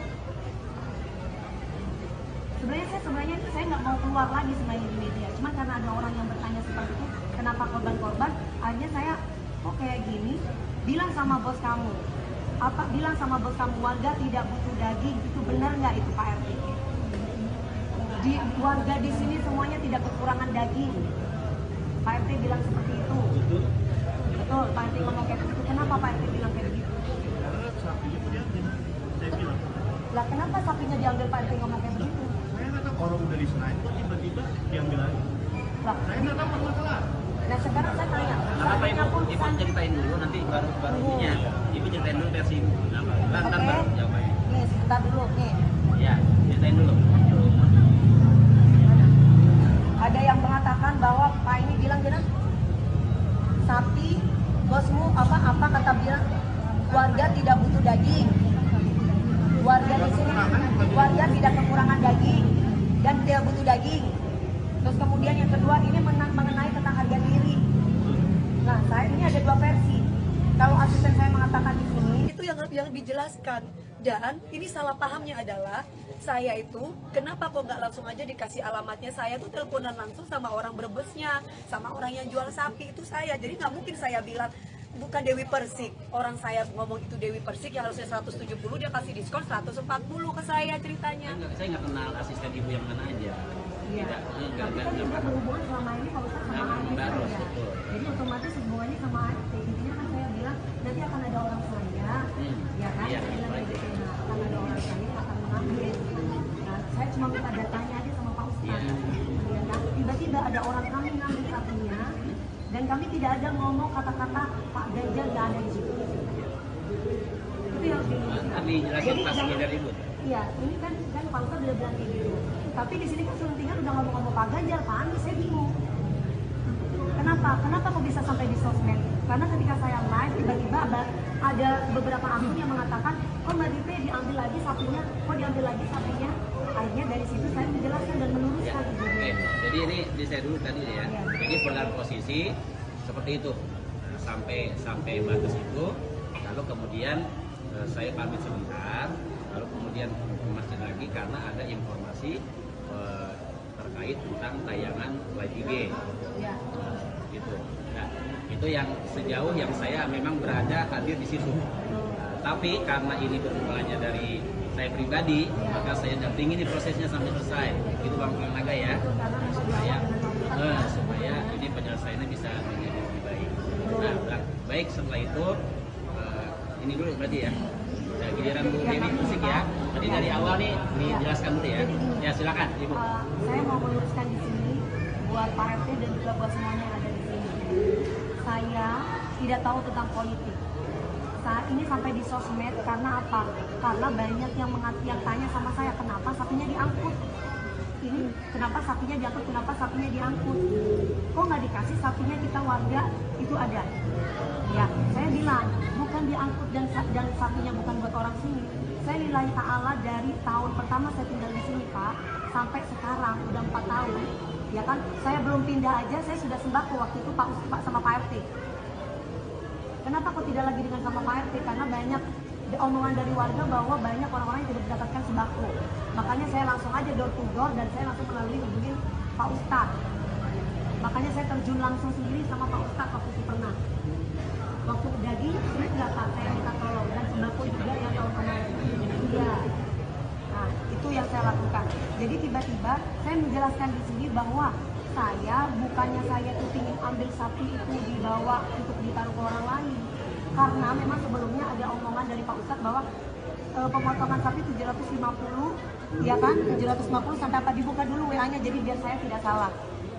Sebenarnya saya nggak mau keluar lagi sebenarnya di media. Cuma karena ada orang yang bertanya seperti itu, kenapa korban-korban? Akhirnya saya, kok kayak gini? Bilang sama bos kamu. Bilang sama bos kamu warga tidak butuh daging, itu benar nggak itu Pak RT? Warga di sini semuanya tidak kekurangan daging. Pak RT bilang seperti itu. Betul, Pak RT ngomong kayak begitu. Kenapa Pak RT bilang kayak begitu? Karena sapinya itu diambil, saya bilang. Lah kenapa sapinya diambil Pak RT ngomong kayak begitu? Saya nggak tahu orang udah diserahin, kok tiba-tiba diambil lagi. Lah, Saya nggak tahu masalah. nah sekarang saya tanya, Kenapa sapinya pun Ibu ceritain dulu nanti baru ininya. Ibu ceritain dulu versi Ibu. Ntar baru jawabannya. Nih, sebentar dulu, nih. Ya, ceritain dulu. Ada yang mengatakan bahwa Pak ini bilang gini, sapi bosmu apa kata bilang warga tidak butuh daging, warga di sini warga tidak kekurangan daging dan tidak butuh daging. Terus kemudian yang kedua ini mengenai tentang harga diri. Nah saya ini ada dua versi. Kalau asisten saya mengatakan di sini itu yang dijelaskan dan ini salah pahamnya adalah saya itu kenapa kok nggak langsung aja dikasih alamatnya? Saya tuh teleponan langsung sama orang Brebesnya, sama orang yang jual sapi itu saya. Jadi nggak mungkin saya bilang bukan Dewi Persik. Orang saya ngomong itu Dewi Persik yang harusnya 170, dia kasih diskon 140 ke saya ceritanya. Saya nggak kenal asisten ibu yang mana aja. Iya. Tapi kan juga berhubungan selama ini Pak Ustadz sama ART ya. Jadi otomatis hubungannya sama ART. Intinya kan saya bilang nanti akan ada orang saya, ya kan? Saya bilang kayak gitu, nah, akan ada orang saya yang akan mengambil. Nah, saya cuma minta datanya aja sama Pak Ustadz. Ya kan? Tiba-tiba ada orang kami ngambil sapinya, dan kami tidak ada ngomong kata-kata Pak Ganjar nggak ada di situ. Itu yang harus diluruskan. Tadi jelasin pas dari ibu. Iya, ini kan Pak Ustadz udah bilang kayak gitu. Tapi di sini kan selentingan udah ngomong-ngomong Pak Ganjar, Pak Anies, saya bingung. Kenapa? Kenapa kok bisa sampai di sosmed? Karena ketika saya live, tiba-tiba ada beberapa akun yang mengatakan, kok Mbak Dipe diambil lagi sapinya, kok diambil lagi sapinya. Akhirnya dari situ saya menjelaskan dan meluruskan. Ya, oke. Jadi ini di saya dulu tadi ya. Jadi pada posisi seperti itu. Nah, sampai batas itu, lalu kemudian saya pamit sebentar, lalu kemudian masih lagi karena ada informasi terkait tentang tayangan live IG. Ya. Gitu. Nah, itu yang sejauh yang saya memang berada hadir di situ. Tapi karena ini bermulanya dari saya pribadi, maka saya dampingi ini prosesnya sampai selesai. Itu Bang Naga ya. Supaya ini penyelesaiannya bisa menjadi lebih baik. Nah, baik setelah itu ini dulu berarti ya. Nah, giliran Bu Dewi Persik ya. Tadi dari awal nih dijelaskan dulu ya. Ya silakan Ibu. Saya mau meluruskan di sini buat Pak RT dan juga buat semuanya yang ada di sini. Saya tidak tahu tentang politik. Saat ini sampai di sosmed karena apa? Karena banyak yang tanya sama saya kenapa sapinya diangkut. Ini kenapa sapinya diangkut? Kenapa sapinya diangkut? Kok nggak dikasih sapinya kita warga itu ada? Ya, saya bilang bukan diangkut dan sapinya bukan buat orang sini. Saya lillahi ta'ala dari tahun pertama saya tinggal di sini Pak sampai sekarang udah 4 tahun. Ya kan, saya belum pindah aja, saya sudah sembako waktu itu Pak sama Pak RT. Kenapa kok tidak lagi dengan sama Pak RT? Karena banyak omongan dari warga bahwa banyak orang-orang yang tidak mendapatkan sembako. Makanya saya langsung aja door to door dan saya langsung melalui hubungin Pak Ustadz. Makanya saya terjun langsung sendiri sama Pak Ustadz waktu itu pernah. Waktu daging sulit nggak Pak, saya minta tolong dan sembako juga yang tahun kemarin. Iya. Nah, itu yang saya lakukan. Jadi tiba-tiba saya menjelaskan di sini bahwa bukannya saya tuh ingin ambil sapi itu dibawa untuk ditaruh ke orang lain. Karena memang sebelumnya ada omongan dari Pak Ustadz bahwa pemotongan sapi 750, ya kan? 750 sampai apa dibuka dulu WA-nya jadi biar saya tidak salah.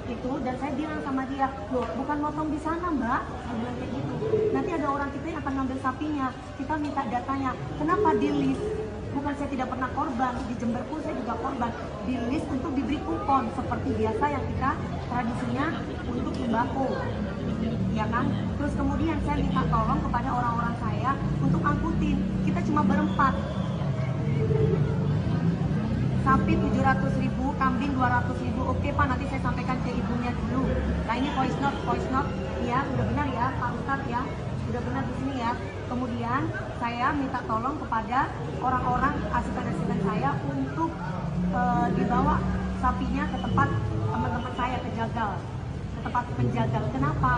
Itu dan saya bilang sama dia, loh bukan motong di sana Mbak, saya bilang kayak gitu. Nanti ada orang kita yang akan ngambil sapinya, kita minta datanya. Kenapa di list? Bukan saya tidak pernah korban, di Jember pun saya juga korban. Di list untuk diberi kupon seperti biasa yang kita tradisinya untuk sembako, ya kan? Terus kemudian saya minta tolong kepada orang-orang saya untuk angkutin. Kita cuma berempat. Sapi 700.000, kambing 200.000. Oke Pak, nanti saya sampaikan ke ibunya dulu. Nah ini voice note, ya udah benar ya Pak Ustadz ya, udah benar di sini ya. Kemudian saya minta tolong kepada orang-orang asisten-asisten saya untuk dibawa sapinya ke tempat teman-teman saya, ke jagal, ke tempat penjagal. Kenapa?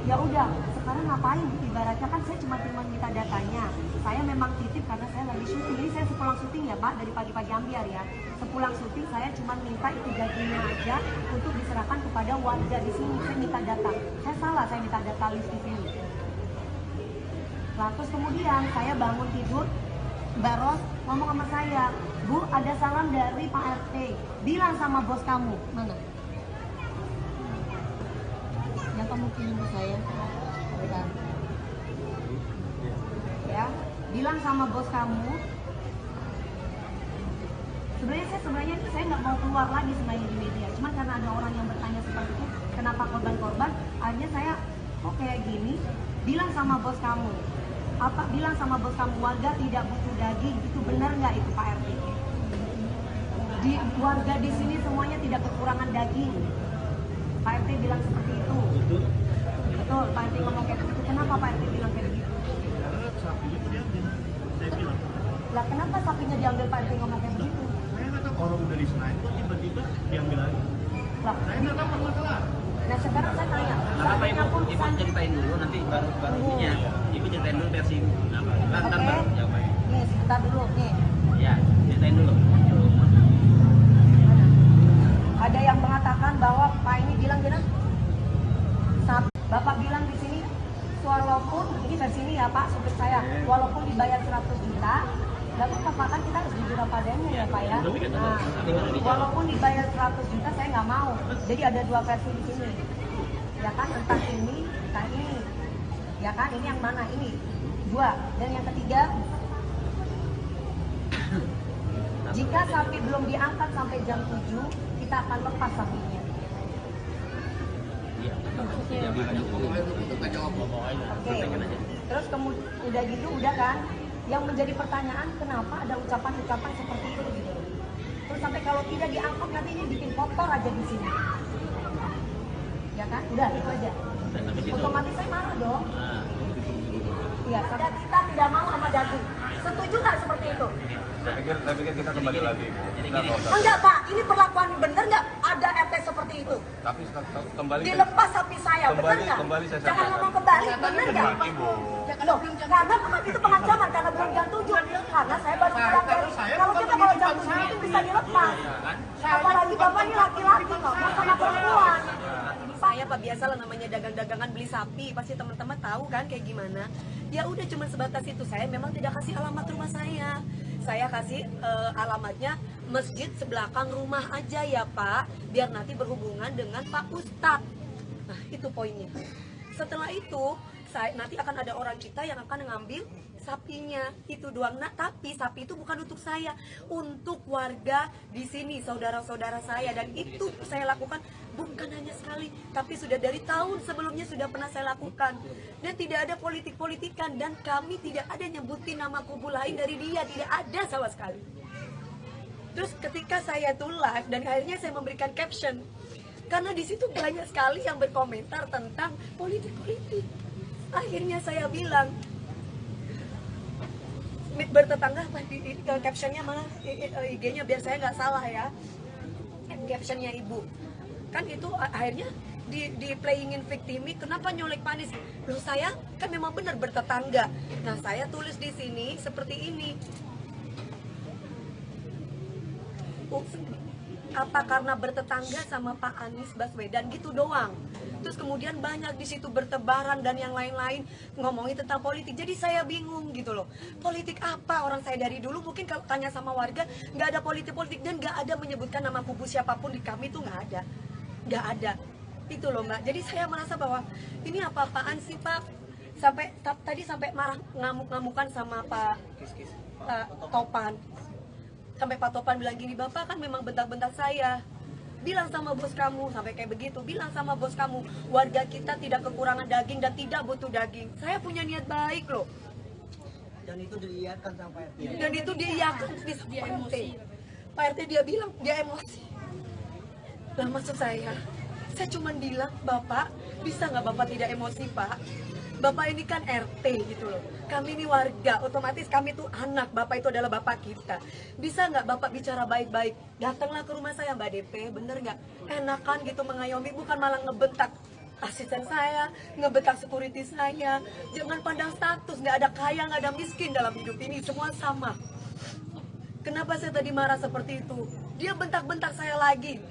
Ya udah, sekarang ngapain? Ibaratnya kan saya cuma minta datanya. Saya memang titip karena saya lagi syuting. Jadi saya sepulang syuting ya Pak, dari pagi-pagi ambiar ya. Sepulang syuting saya cuma minta itu dagingnya aja untuk diserahkan kepada warga di sini. Saya minta data. Saya salah, saya minta data list di sini. Nah, terus kemudian saya bangun tidur, Mbak Ros ngomong sama saya, Bu, ada salam dari Pak RT. Bilang sama bos kamu. Mana? Yang kamu kirim ke saya. Bentar. Ya, bilang sama bos kamu. Sebenarnya saya nggak mau keluar lagi sebenarnya di media. Cuman karena ada orang yang bertanya seperti itu, kenapa korban-korban? Akhirnya saya, kok kayak gini? Bilang sama bos kamu. Bilang sama bos kamu, warga tidak butuh daging. Itu benar nggak itu Pak RT? Warga di sini semuanya tidak kekurangan daging. Pak RT bilang seperti itu. Betul, Pak RT ngomong kayak begitu. Kenapa Pak RT bilang kayak begitu? Sapinya diambil, saya bilang. Lah kenapa sapinya diambil Pak RT ngomong kayak begitu? Saya nggak Ibu ceritain dulu nanti baru ininya. Ibu ceritain dulu versi Ibu. Ntar baru jawabannya. Nih, sebentar dulu nih. Ya, ceritain dulu. Ada yang mengatakan bahwa Pak ini bilang gini, Bapak bilang di sini, walaupun ini versi ini ya Pak, supir saya, walaupun dibayar 100 juta, lalu Bapak kan kita harus jujur apa adanya ya Pak ya. Nah, walaupun dibayar 100 juta saya nggak mau. Jadi ada dua versi di sini, ya kan, entah ini, entah ini, ya kan, ini yang mana ini dua, dan yang ketiga. Jika sapi belum diangkat sampai jam 7, kita akan lepas sapinya. Oke. Terus kemudian udah gitu, udah kan? Yang menjadi pertanyaan kenapa ada ucapan-ucapan seperti itu gitu. Terus sampai kalau tidak diangkat nanti ini bikin kotor aja di sini. Ya kan? Udah itu aja. Otomatis saya marah dong. Iya, karena kita tidak mau sama daging. Setuju nggak seperti itu? Saya pikir kita kembali lagi. Enggak Pak, ini perlakuan bener nggak ada RT seperti itu? Tapi kembali. Dilepas sapi saya, bener nggak? saya Jangan ngomong kembali, bener nggak? Loh, karena kan itu pengancaman karena belum jam 7. Karena saya baru pulang dari. Kalau kita kalau jam 7 itu bisa dilepas. Apalagi Bapak ini laki-laki kok, sama perempuan. Saya Pak biasalah namanya dagang-dagangan beli sapi, pasti teman-teman tahu kan kayak gimana. Ya udah cuma sebatas itu. Saya memang tidak kasih alamat rumah saya. Saya kasih alamatnya masjid sebelakang rumah aja ya Pak, biar nanti berhubungan dengan Pak Ustadz. Nah itu poinnya. Setelah itu nanti akan ada orang kita yang akan ngambil sapinya, itu doang. Nah tapi sapi itu bukan untuk saya, untuk warga di sini, saudara-saudara saya, dan itu saya lakukan bukan hanya sekali, tapi sudah dari tahun sebelumnya sudah pernah saya lakukan, dan tidak ada politik-politikan, dan kami tidak ada nyebutin nama kubu lain dari dia, tidak ada sama sekali. Terus ketika saya tuh live dan akhirnya saya memberikan caption, karena di situ banyak sekali yang berkomentar tentang politik-politik. Akhirnya saya bilang, bertetangga apa di captionnya mana IG-nya biar saya nggak salah ya, captionnya ibu kan itu akhirnya di playingin victimi, kenapa nyolek Pak Anies? Loh saya kan memang benar bertetangga. Nah saya tulis di sini seperti ini, apa karena bertetangga sama Pak Anies Baswedan gitu doang. Terus kemudian banyak di situ bertebaran dan yang lain-lain ngomongin tentang politik. Jadi saya bingung gitu loh. Politik apa? Orang saya dari dulu mungkin kalau tanya sama warga nggak ada politik-politik dan nggak ada menyebutkan nama kubu siapapun di kami itu nggak ada. Itu loh Mbak. Jadi saya merasa bahwa ini apa-apaan sih Pak? Tadi sampai marah ngamuk-ngamukan sama Pak Topan. Sampai Pak Topan bilang gini, Bapak kan memang bentak-bentak saya. Bilang sama bos kamu, sampai kayak begitu. Bilang sama bos kamu, warga kita tidak kekurangan daging dan tidak butuh daging. Saya punya niat baik loh. Dan itu diiyakan sama Pak RT. Dan itu diiyakan di Pak RT. Pak RT dia bilang dia emosi. Lah maksud saya cuma bilang, Bapak bisa nggak Bapak tidak emosi Pak? Bapak ini kan RT gitu loh. Kami ini warga, otomatis kami tuh anak. Bapak itu adalah bapak kita. Bisa nggak Bapak bicara baik-baik? Datanglah ke rumah saya Mbak DP, bener nggak? Enakan gitu mengayomi, bukan malah ngebentak asisten saya, ngebentak security saya. Jangan pandang status, nggak ada kaya, nggak ada miskin dalam hidup ini, semua sama. Kenapa saya tadi marah seperti itu? Dia bentak-bentak saya lagi.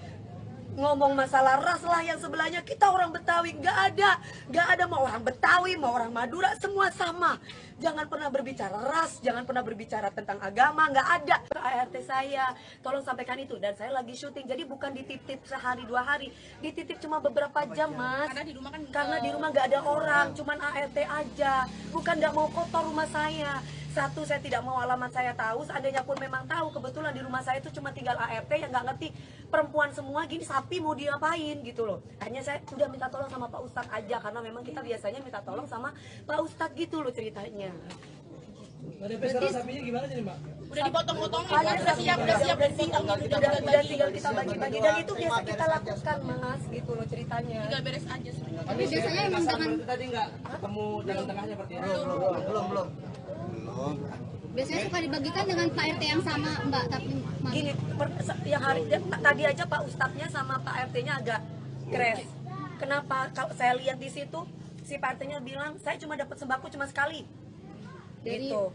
Ngomong masalah ras lah yang sebelahnya, kita orang Betawi, nggak ada mau orang Betawi, mau orang Madura, semua sama. Jangan pernah berbicara ras, jangan pernah berbicara tentang agama, nggak ada. ART saya, tolong sampaikan itu, dan saya lagi syuting, jadi bukan dititip sehari 2 hari, dititip cuma beberapa jam Mas. Karena di rumah nggak ada orang, cuman ART aja, bukan nggak mau kotor rumah saya. Satu, saya tidak mau alamat saya tahu, seandainya pun memang tahu, kebetulan di rumah saya itu cuma tinggal ART yang nggak ngerti, perempuan semua gini, sapi mau diapain gitu loh. Hanya saya udah minta tolong sama Pak Ustadz aja, karena memang kita biasanya minta tolong sama Pak Ustadz gitu loh ceritanya. Sapinya gimana jadi Mbak? Udah dipotong-potong, Udah siap dan tinggal udah tinggal kita bagi-bagi, dan itu biasa kita lakukan Mas gitu loh ceritanya. tinggal beres aja sebenarnya. Tapi biasanya emang dengan Tadi nggak ketemu jalan tengahnya berarti ya? Belum. biasanya suka dibagikan dengan Pak RT yang sama Mbak, tapi Gini, yang hari tadi aja Pak Ustadznya sama Pak RT-nya agak crash. Kenapa? Kalau saya lihat di situ si Pak RT-nya bilang saya cuma dapat sembako cuma sekali. Dari- Gitu.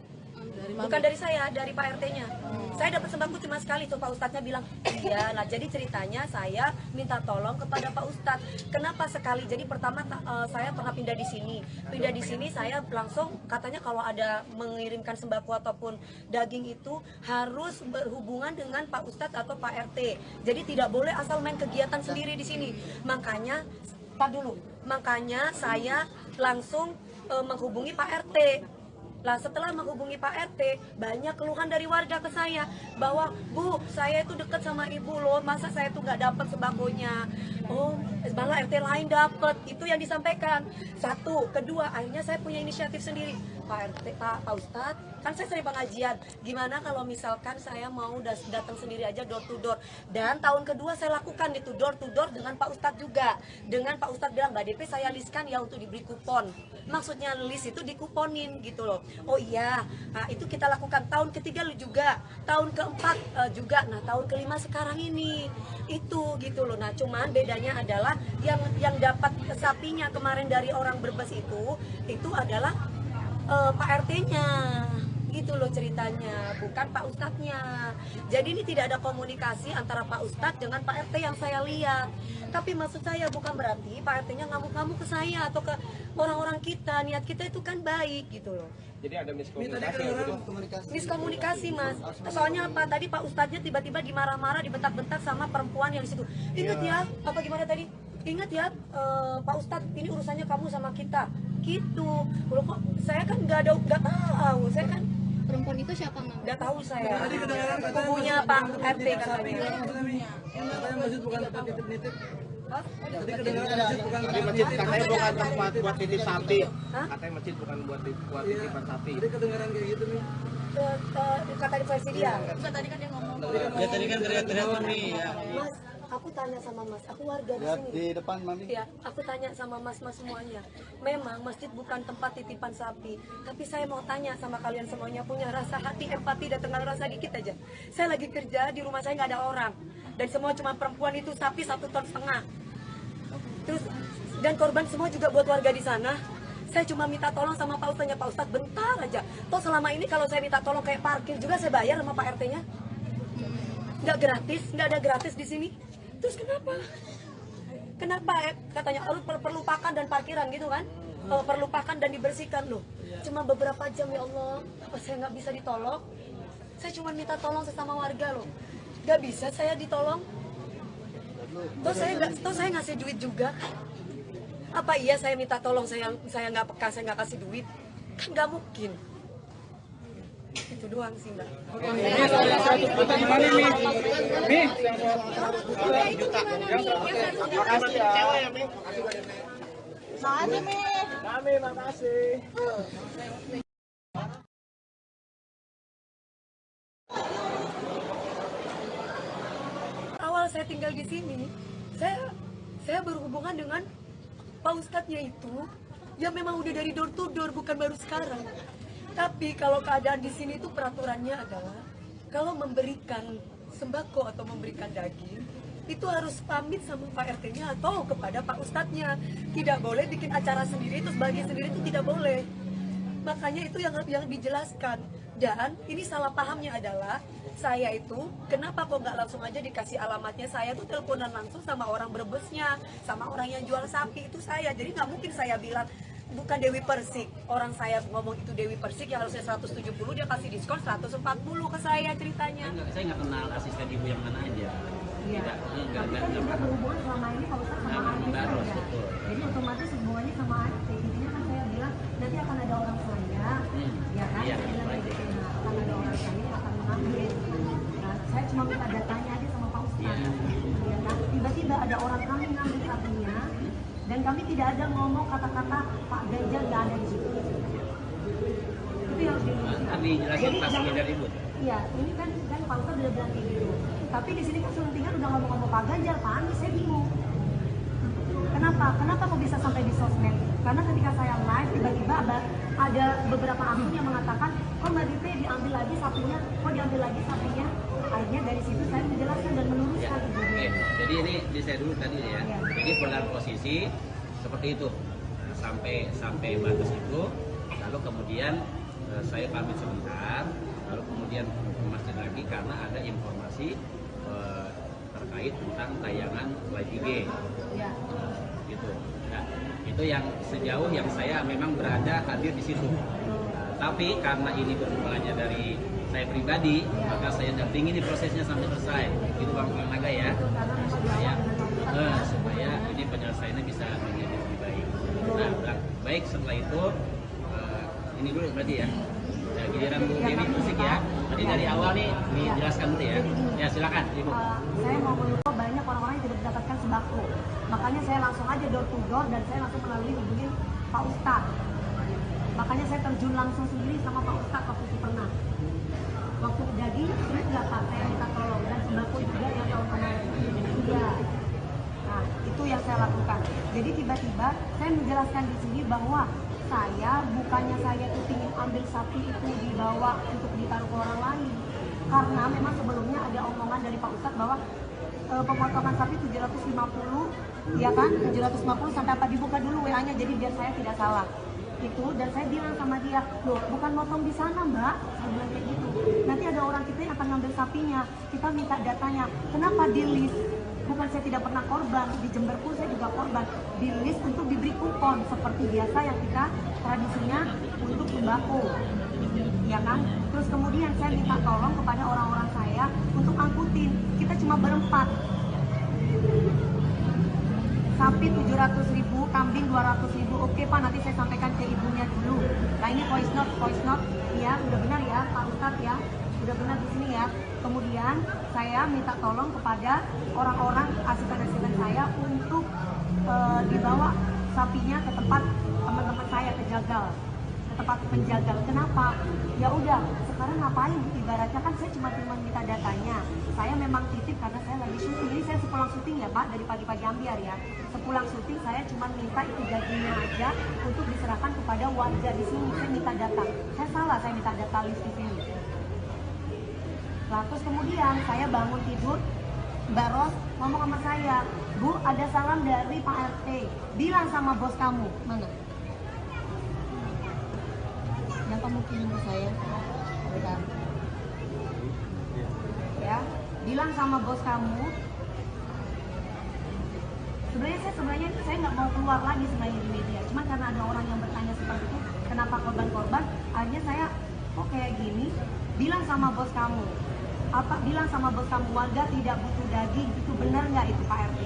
Bukan dari saya, dari Pak RT-nya. Saya dapat sembako cuma sekali, tuh Pak Ustadznya bilang, iya lah. Jadi ceritanya saya minta tolong kepada Pak Ustadz. Kenapa sekali? Jadi pertama saya pernah pindah di sini. Pindah di sini saya langsung katanya kalau ada mengirimkan sembako ataupun daging itu harus berhubungan dengan Pak Ustadz atau Pak RT. Jadi tidak boleh asal main kegiatan sendiri di sini. Makanya, makanya saya langsung menghubungi Pak RT. Lah setelah menghubungi Pak RT, banyak keluhan dari warga ke saya bahwa Bu, saya itu dekat sama ibu loh, masa saya tuh nggak dapat sembakonya. Oh, malah RT lain dapat. Itu yang disampaikan. Satu, kedua, akhirnya saya punya inisiatif sendiri. Pak RT, Pak Ustadz, kan saya sering pengajian. Gimana kalau misalkan saya mau datang sendiri aja door to door. Dan tahun kedua saya lakukan itu door to door dengan Pak Ustadz juga. Dengan Pak Ustadz bilang, Mbak DP saya listkan ya untuk diberi kupon. Maksudnya list itu dikuponin gitu loh. Oh iya, nah itu kita lakukan tahun ketiga juga, tahun keempat juga, nah tahun kelima sekarang ini itu gitu loh. Nah cuman bedanya adalah yang dapat sapinya kemarin dari orang Brebes itu adalah Pak RT-nya gitu loh ceritanya, bukan Pak Ustadznya. Jadi ini tidak ada komunikasi antara Pak Ustadz dengan Pak RT yang saya lihat. Tapi maksud saya bukan berarti Pak RT-nya ngamuk-ngamuk ke saya atau ke orang-orang kita. Niat kita itu kan baik gitu loh. Jadi ada miskomunikasi. Miskomunikasi Mas. Soalnya apa? Tadi Pak Ustadznya tiba-tiba dimarah-marah, dibentak-bentak sama perempuan yang di situ. Ingat ya, apa gimana tadi? Ingat ya, Pak Ustadz, ini urusannya kamu sama kita. Gitu. Loh kok saya kan nggak tahu. Saya kan Perempuan itu siapa, Mam? nggak tahu saya. Kubunya Pak RT katanya. Katanya masjid bukan tempat nitip-nitip. Tadi kedengaran masjid bukan Tadi masjid katanya bukan tempat buat titip sapi. Katanya masjid bukan buat titipan sapi. Tadi kedengaran kayak gitu nih. Kata versi dia. Enggak, tadi kan dia ngomong. Ya tadi kan teriak-teriak nih ya. Mas, aku tanya sama Mas, aku warga di Lihat sini. di depan Mami. Ya, aku tanya sama mas-mas semuanya. Memang masjid bukan tempat titipan sapi, tapi saya mau tanya sama kalian semuanya, punya rasa hati, empati, dan tengah rasa dikit aja. Saya lagi kerja di rumah saya nggak ada orang, dan semua cuma perempuan itu sapi 1,5 ton. Terus dan korban semua juga buat warga di sana. Saya cuma minta tolong sama Pak Ustadznya, Pak Ustadz bentar aja. Toh selama ini kalau saya minta tolong kayak parkir juga saya bayar sama Pak RT-nya. Nggak gratis, nggak ada gratis di sini. Terus kenapa? Kenapa katanya perlu pakan dan parkiran gitu kan? Perlu pakan dan dibersihkan loh. Cuma beberapa jam ya Allah, apa saya nggak bisa ditolong? Saya cuma minta tolong sesama warga loh. Nggak bisa saya ditolong. Toh saya ngasih duit juga. Apa iya saya minta tolong saya nggak peka, saya nggak kasih duit? Kan nggak mungkin. Itu doang sih Mbak. Awal saya tinggal di sini, saya berhubungan dengan Pak Ustadznya itu, ya memang udah dari door to door, bukan baru sekarang. Tapi kalau keadaan di sini itu peraturannya adalah kalau memberikan sembako atau memberikan daging itu harus pamit sama Pak RT-nya atau kepada Pak Ustadznya. Tidak boleh bikin acara sendiri terus bagi sendiri, itu tidak boleh. Makanya itu yang dijelaskan. Dan ini salah pahamnya adalah saya itu kenapa kok nggak langsung aja dikasih alamatnya? Saya tuh teleponan langsung sama orang Brebesnya, sama orang yang jual sapi itu saya. Jadi nggak mungkin saya bilang bukan Dewi Persik. Orang saya ngomong itu Dewi Persik yang harusnya 170, dia kasih diskon 140 ke saya ceritanya. Saya nggak kenal asisten ibu yang mana aja. Iya. Tapi kan juga berhubungan selama ini Pak Ustadz sama ART saja. Jadi otomatis hubungannya sama ART. Intinya kan saya bilang nanti akan ada orang saya, ya kan? Iya. Saya bilang kayak gitu, nah, akan ada orang saya yang akan mengambil. Nah, saya cuma minta datanya aja sama Pak Ustadz. Ya kan? Tiba-tiba ada orang kami ngambil sapinya, dan kami tidak ada ngomong kata-kata Pak Ganjar nggak ada di situ. Itu yang harus diluruskan. Tadi jelasin pas dari ibu. Iya, ini kan Pak Ustadz udah bilang kayak gitu. Tapi di sini kan selentingan udah ngomong-ngomong Pak Ganjar, Pak Anies, saya bingung. Kenapa? Kenapa kok bisa sampai di sosmed? Karena ketika saya live, tiba-tiba ada beberapa akun yang mengatakan, kok Mbak Dipe diambil lagi sapinya, kok diambil lagi sapinya. Akhirnya dari situ saya menjelaskan dan meluruskan. Oke. Jadi ini di saya dulu tadi ya. Jadi pada posisi seperti itu. sampai batas itu, lalu kemudian saya pamit sebentar, lalu kemudian memastikan lagi karena ada informasi terkait tentang tayangan live IG. Gitu. Nah, itu yang sejauh yang saya memang berada hadir di situ. Tapi karena ini bermulanya dari saya pribadi, maka saya dampingi di prosesnya sampai selesai. Itu Bang Naga ya, supaya ini penyelesaiannya bisa menjadi lebih baik. Nah, baik setelah itu ini dulu berarti ya. Nah, giliran Bu Dewi Persik ya. Tadi dari awal nih dijelaskan dulu ya. Ya silakan Ibu. Saya mau menurut banyak orang-orang yang tidak mendapatkan sembako. Makanya saya langsung aja door to door dan saya langsung melalui hubungin Pak Ustadz. Makanya saya terjun langsung sendiri sama Pak Ustadz waktu itu pernah. Waktu jadi, terus nggak Pak, saya minta tolong. Dan sembako juga yang tahun kemarin. Iya. Nah, itu yang saya lakukan. Jadi tiba-tiba saya menjelaskan di sini bahwa bukannya saya itu ingin ambil sapi itu dibawa untuk ditaruh ke orang lain. Karena memang sebelumnya ada omongan dari Pak Ustadz bahwa pemotongan sapi 750, ya kan? 750 sampai apa dibuka dulu WA-nya, jadi biar saya tidak salah. Itu, dan saya bilang sama dia, loh bukan motong di sana Mbak, saya bilang kayak gitu. Nanti ada orang kita yang akan ngambil sapinya, kita minta datanya. Kenapa di list? Bukan saya tidak pernah korban, di Jember pun saya juga korban. Di list untuk diberi kupon seperti biasa yang kita tradisinya untuk sembako, ya kan? Terus kemudian saya minta tolong kepada orang-orang saya untuk angkutin. Kita cuma berempat. Sapi 700.000, kambing 200.000. Oke Pak, nanti saya sampaikan ke ibunya dulu. Nah ini voice note, ya udah benar ya Pak Ustadz ya, udah benar di sini ya. Kemudian saya minta tolong kepada orang-orang asisten-asisten saya untuk dibawa sapinya ke tempat teman-teman saya, ke jagal, ke tempat penjagal. Kenapa? Ya udah, sekarang ngapain? Ibaratnya kan saya cuma minta datanya. Saya memang titip karena saya lagi syuting. Jadi saya sepulang syuting ya Pak, dari pagi-pagi ambiar ya. Sepulang syuting saya cuma minta itu dagingnya aja untuk diserahkan kepada warga di sini. Saya minta data. Saya salah, saya minta data list di sini. Nah, terus kemudian saya bangun tidur, Mbak Ros ngomong sama saya, Bu, ada salam dari Pak RT. Bilang sama bos kamu. Mana? Yang kamu kirim ke saya. Bentar. Ya, bilang sama bos kamu. Sebenarnya saya nggak mau keluar lagi sebenarnya di media. Cuma karena ada orang yang bertanya seperti itu, kenapa korban-korban? Akhirnya saya, kok kayak gini? Bilang sama bos kamu. Bilang sama bos kamu, warga tidak butuh daging. Itu benar nggak itu Pak RT?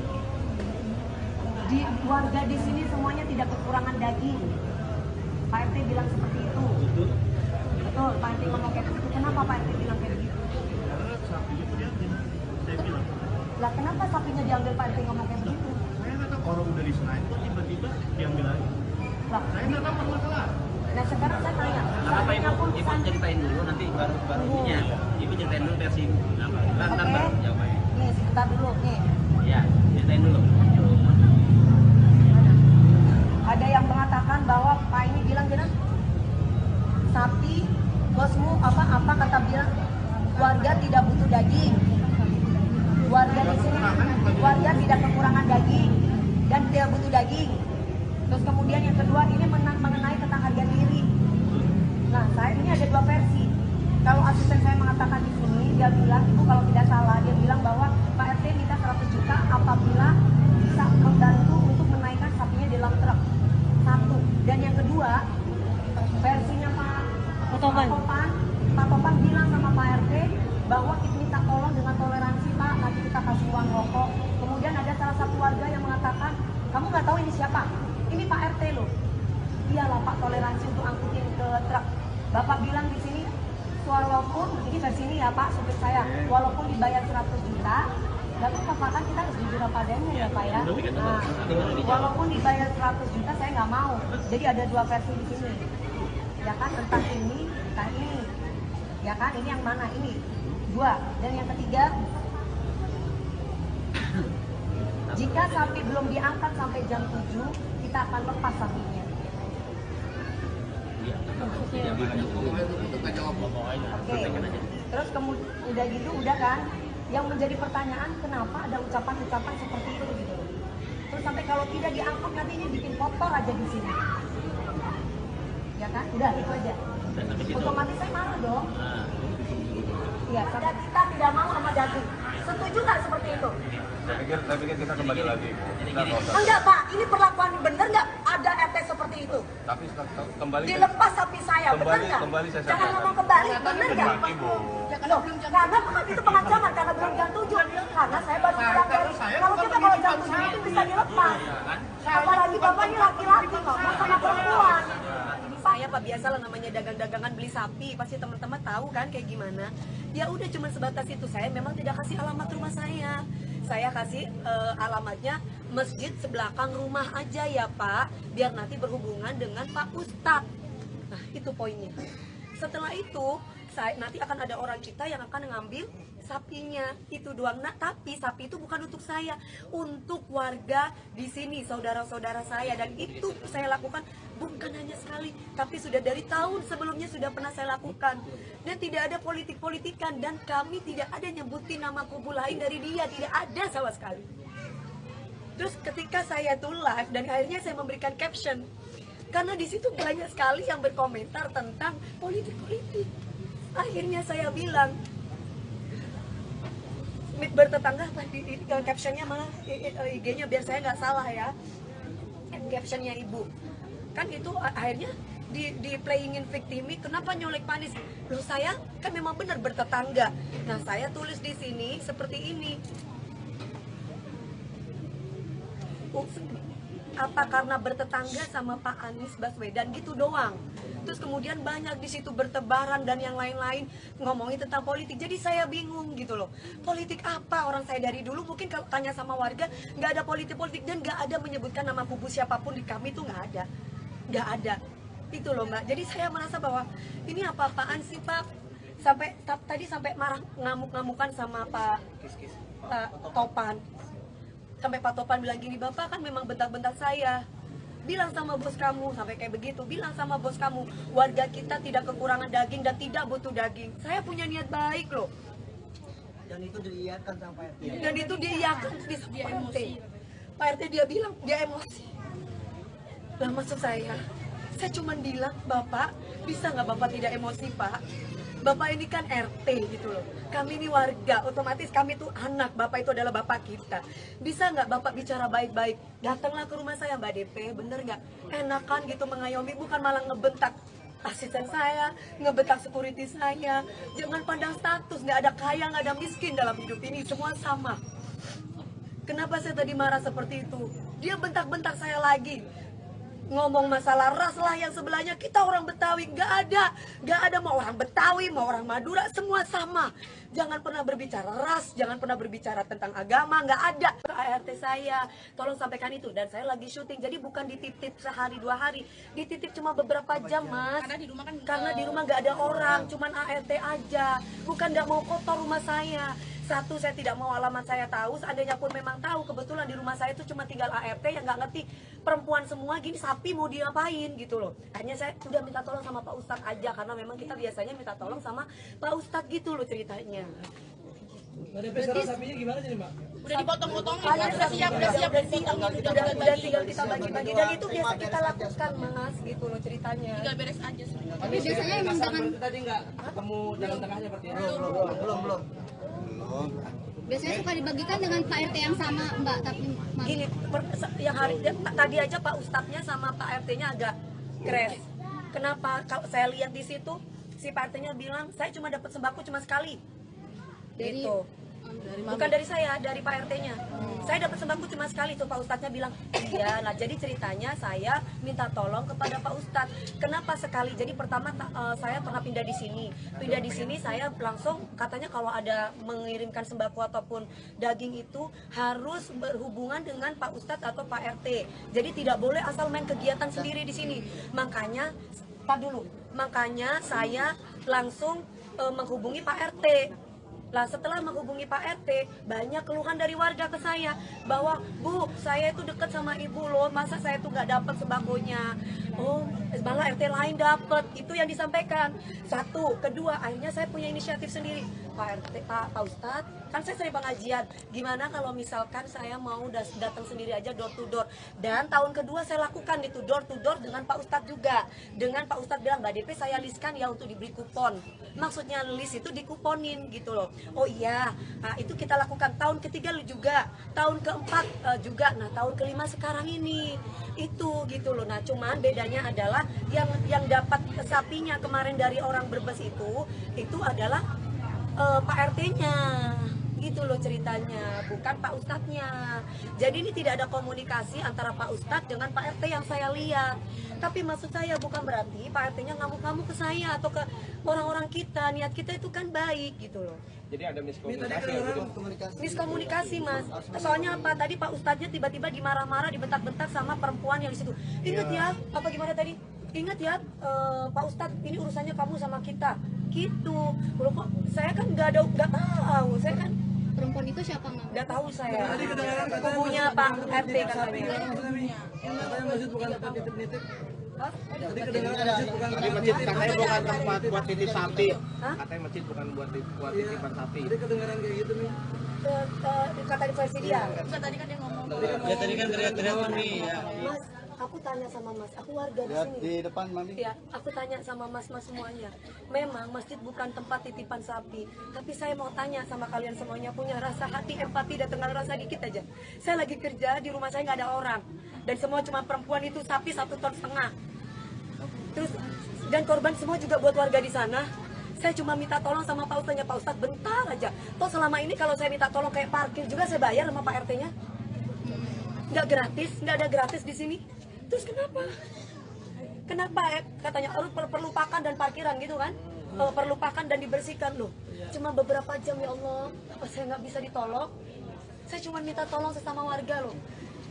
Di warga di sini semuanya tidak kekurangan daging. Pak RT bilang seperti itu. Betul, Pak RT ngomong kayak begitu. Kenapa Pak RT bilang kayak begitu? Karena sapinya itu diambil, saya bilang. Lah kenapa sapinya diambil Pak RT ngomong kayak begitu? Saya nggak tahu, orang udah diserahin kok tiba-tiba diambil lagi. Lah, Saya nggak tahu permasalahan. nah sekarang saya tanya, Apa Ibu ceritain dulu, nanti baru ininya. Ibu ceritain dulu versi Ibu. Ntar baru jawabannya. nih sebentar dulu nih. Ya, ceritain dulu. Ada yang mengatakan bahwa Pak ini bilang gini, sapi bosmu apa kata bilang warga tidak butuh daging. Warga di sini, warga tidak kekurangan daging dan tidak butuh daging. Terus kemudian yang kedua ini mengenai tentang harga diri. Nah, saya ini ada dua versi. Kalau asisten saya mengatakan di sini, dia bilang, Ibu kalau tidak salah, dia bilang bahwa Pak RT minta 100 juta apabila bisa membantu untuk menaikkan sapinya di dalam truk. Satu. Dan yang kedua, versinya Pak Topan bilang sama Pak RT bahwa kita minta tolong dengan toleransi Pak, nanti kita kasih uang rokok. Kemudian ada salah satu warga yang mengatakan, kamu nggak tahu ini siapa? Ini Pak RT loh. Iyalah Pak, toleransi untuk angkutin ke truk. Bapak bilang di sini, walaupun ini versi ini ya Pak, supir saya, walaupun dibayar 100 juta, tapi Bapak kan kita harus jujur apa adanya ya Pak ya. Nah, walaupun dibayar 100 juta saya nggak mau. Jadi ada dua versi di sini. Ya kan, tentang ini, tentang ini. Ya kan, ini yang mana? Ini dua. Dan yang ketiga, jika sapi belum diangkat sampai jam 7, kita akan lepas sapinya. Oke. Terus kemudian udah gitu, udah kan? Yang menjadi pertanyaan, kenapa ada ucapan-ucapan seperti itu gitu. Terus sampai kalau tidak diangkut nanti ini bikin kotor aja di sini. Ya kan? Udah itu aja. Otomatis saya marah dong. Iya, karena kita tidak mau sama daging. Setuju nggak seperti itu? Saya pikir kita kembali lagi. Kita nggak usah. Enggak Pak, ini perlakuan bener nggak ada RT seperti itu? Tapi kembali. Dilepas sapi saya, bener nggak? Kembali saya Jangan sampaikan. ngomong kembali, bener nggak? Ibu. Loh, karena bukan itu pengancaman, karena belum jam 7. Karena saya baru pulang dari, kalau kita kalau jam 7 itu bisa dilepas. Apalagi Bapak ini laki-laki kok, sama perempuan. Saya Pak biasalah namanya dagang-dagangan beli sapi, pasti teman-teman tahu kan kayak gimana. Ya udah cuma sebatas itu, saya memang tidak kasih alamat rumah saya. Saya kasih alamatnya masjid sebelakang rumah aja ya Pak, biar nanti berhubungan dengan Pak Ustadz. Nah itu poinnya. Setelah itu nanti akan ada orang kita yang akan ngambil sapinya, itu doang. Nah tapi sapi itu bukan untuk saya, untuk warga di sini, saudara-saudara saya, dan itu saya lakukan bukan hanya sekali, tapi sudah dari tahun sebelumnya sudah pernah saya lakukan, dan tidak ada politik-politikan, dan kami tidak ada nyebutin nama kubu lain dari dia, tidak ada sama sekali. Terus ketika saya tuh live dan akhirnya saya memberikan caption, karena di situ banyak sekali yang berkomentar tentang politik-politik. Akhirnya saya bilang, bertetangga apa di captionnya malah IG-nya biar saya nggak salah ya, captionnya ibu kan itu akhirnya di playingin victimi, kenapa nyolek Panis? Loh saya kan memang benar bertetangga. Nah saya tulis di sini seperti ini, apa karena bertetangga sama Pak Anies Baswedan gitu doang. Terus kemudian banyak di situ bertebaran dan yang lain-lain ngomongin tentang politik. Jadi saya bingung gitu loh. Politik apa? Orang saya dari dulu mungkin kalau tanya sama warga nggak ada politik-politik dan nggak ada menyebutkan nama kubu siapapun di kami tuh nggak ada. Nggak ada. Itu loh Mbak. Jadi saya merasa bahwa ini apa-apaan sih Pak? Sampai tadi sampai marah ngamuk-ngamukan sama Pak Topan. Sampai Pak Topan bilang gini, Bapak kan memang bentak-bentak saya. Bilang sama bos kamu, sampai kayak begitu. Bilang sama bos kamu, warga kita tidak kekurangan daging dan tidak butuh daging. Saya punya niat baik loh. Dan itu diiyakan sama Pak RT. Dan itu diiyakan di Pak RT. Pak RT dia bilang, dia emosi. Lah maksud saya cuma bilang, Bapak, bisa nggak Bapak tidak emosi Pak? Bapak ini kan RT gitu loh. Kami ini warga, otomatis kami tuh anak. Bapak itu adalah bapak kita. Bisa nggak Bapak bicara baik-baik? Datanglah ke rumah saya Mbak DP, bener nggak? Enakan gitu mengayomi, bukan malah ngebentak asisten saya, ngebentak security saya. Jangan pandang status, nggak ada kaya, nggak ada miskin dalam hidup ini, semua sama. Kenapa saya tadi marah seperti itu? Dia bentak-bentak saya lagi. Ngomong masalah ras lah yang sebelahnya, kita orang Betawi, nggak ada mau orang Betawi, mau orang Madura, semua sama. Jangan pernah berbicara ras, jangan pernah berbicara tentang agama, nggak ada. ART saya, tolong sampaikan itu, dan saya lagi syuting, jadi bukan dititip sehari 2 hari, dititip cuma beberapa jam Mas. Karena di rumah nggak ada orang, cuman ART aja, bukan nggak mau kotor rumah saya. Satu, saya tidak mau alamat saya tahu, seandainya pun memang tahu, kebetulan di rumah saya itu cuma tinggal ART yang nggak ngerti perempuan semua gini, sapi mau diapain gitu loh. Akhirnya saya udah minta tolong sama Pak Ustadz aja, karena memang kita biasanya minta tolong sama Pak Ustadz gitu loh ceritanya. Berarti sapinya gimana jadi Mbak? Udah dipotong-potongin, udah siap dan tinggal Udah tinggal kita bagi-bagi, dan itu biasa kita lakukan Mas gitu loh ceritanya. tinggal beres aja sebenarnya. Tapi biasanya emang dengan Tadi nggak ketemu jalan tengahnya berarti ya? Belum. biasanya suka dibagikan dengan Pak RT yang sama Mbak, tapi Gini, yang tadi aja Pak Ustadznya sama Pak RT-nya agak crash. Kenapa? Kalau saya lihat di situ, si Pak RT-nya bilang, saya cuma dapat sembako cuma sekali. dari Gitu. Bukan dari saya, dari Pak RT-nya. Saya dapat sembako cuma sekali, tuh Pak Ustadznya bilang, iya. Nah jadi ceritanya saya minta tolong kepada Pak Ustadz. Kenapa sekali? Jadi pertama saya pernah pindah di sini saya langsung katanya kalau ada mengirimkan sembako ataupun daging itu harus berhubungan dengan Pak Ustadz atau Pak RT. Jadi tidak boleh asal main kegiatan sendiri di sini. Makanya saya langsung menghubungi Pak RT. Lah setelah menghubungi Pak RT, banyak keluhan dari warga ke saya bahwa, Bu, saya itu dekat sama ibu loh, masa saya tuh nggak dapat sembakonya? Oh, malah RT lain dapat. Itu yang disampaikan. Satu, kedua, akhirnya saya punya inisiatif sendiri. Pak RT, Pak Ustadz, Kan saya sering pengajian, gimana kalau misalkan saya mau datang sendiri aja door to door. Dan tahun kedua saya lakukan itu door to door dengan Pak Ustadz juga. Dengan Pak Ustadz bilang, Mbak DP saya listkan ya untuk diberi kupon. Maksudnya list itu dikuponin gitu loh. Oh iya, nah, itu kita lakukan tahun ketiga juga, tahun keempat juga, nah tahun kelima sekarang ini itu gitu loh. Nah cuman bedanya adalah yang dapat sapinya kemarin dari orang Brebes itu adalah Pak RT-nya gitu loh ceritanya, bukan Pak Ustadznya. Jadi ini tidak ada komunikasi antara Pak Ustadz dengan Pak RT yang saya lihat. Tapi maksud saya bukan berarti Pak RT-nya ngamuk-ngamuk ke saya atau ke orang-orang kita. Niat kita itu kan baik gitu loh. Jadi ada miskomunikasi ya, Bu? Miskomunikasi, Mas. Soalnya apa tadi Pak Ustadznya tiba-tiba dimarah-marah, dibentak-bentak sama perempuan yang di situ. Ingat ya, apa gimana tadi? Ingat ya, Pak Ustadz, ini urusannya kamu sama kita. Gitu. Loh kok saya kan nggak tahu, saya kan Perempuan itu siapa, Mama? nggak tahu saya. Kubunya Pak RT katanya. Masjid bukan tempat nitip-nitip. Tadi masjid katanya bukan tempat buat titip sapi. Katanya masjid bukan buat titipan sapi. Tadi kedengaran kayak gitu nih. Kata di versi dia. Enggak, tadi kan dia ngomong. Ya tadi kan teriak-teriak Mami ya. Mas, aku tanya sama Mas, aku warga di Lihat sini. di depan Mami. Ya, aku tanya sama mas-mas semuanya. Memang masjid bukan tempat titipan sapi, tapi saya mau tanya sama kalian semuanya, punya rasa hati, empati, dan tenang rasa dikit aja. Saya lagi kerja di rumah saya nggak ada orang, dan semua cuma perempuan itu sapi 1,5 ton. Terus dan korban semua juga buat warga di sana. Saya cuma minta tolong sama Pak Ustadznya, Pak Ustadz bentar aja. Toh selama ini kalau saya minta tolong kayak parkir juga saya bayar sama Pak RT-nya. Nggak gratis, nggak ada gratis di sini. Terus kenapa? Kenapa katanya harus perlupakan dan parkiran gitu kan? Perlupakan dan dibersihkan loh. Cuma beberapa jam ya Allah, apa saya nggak bisa ditolong? Saya cuma minta tolong sesama warga loh.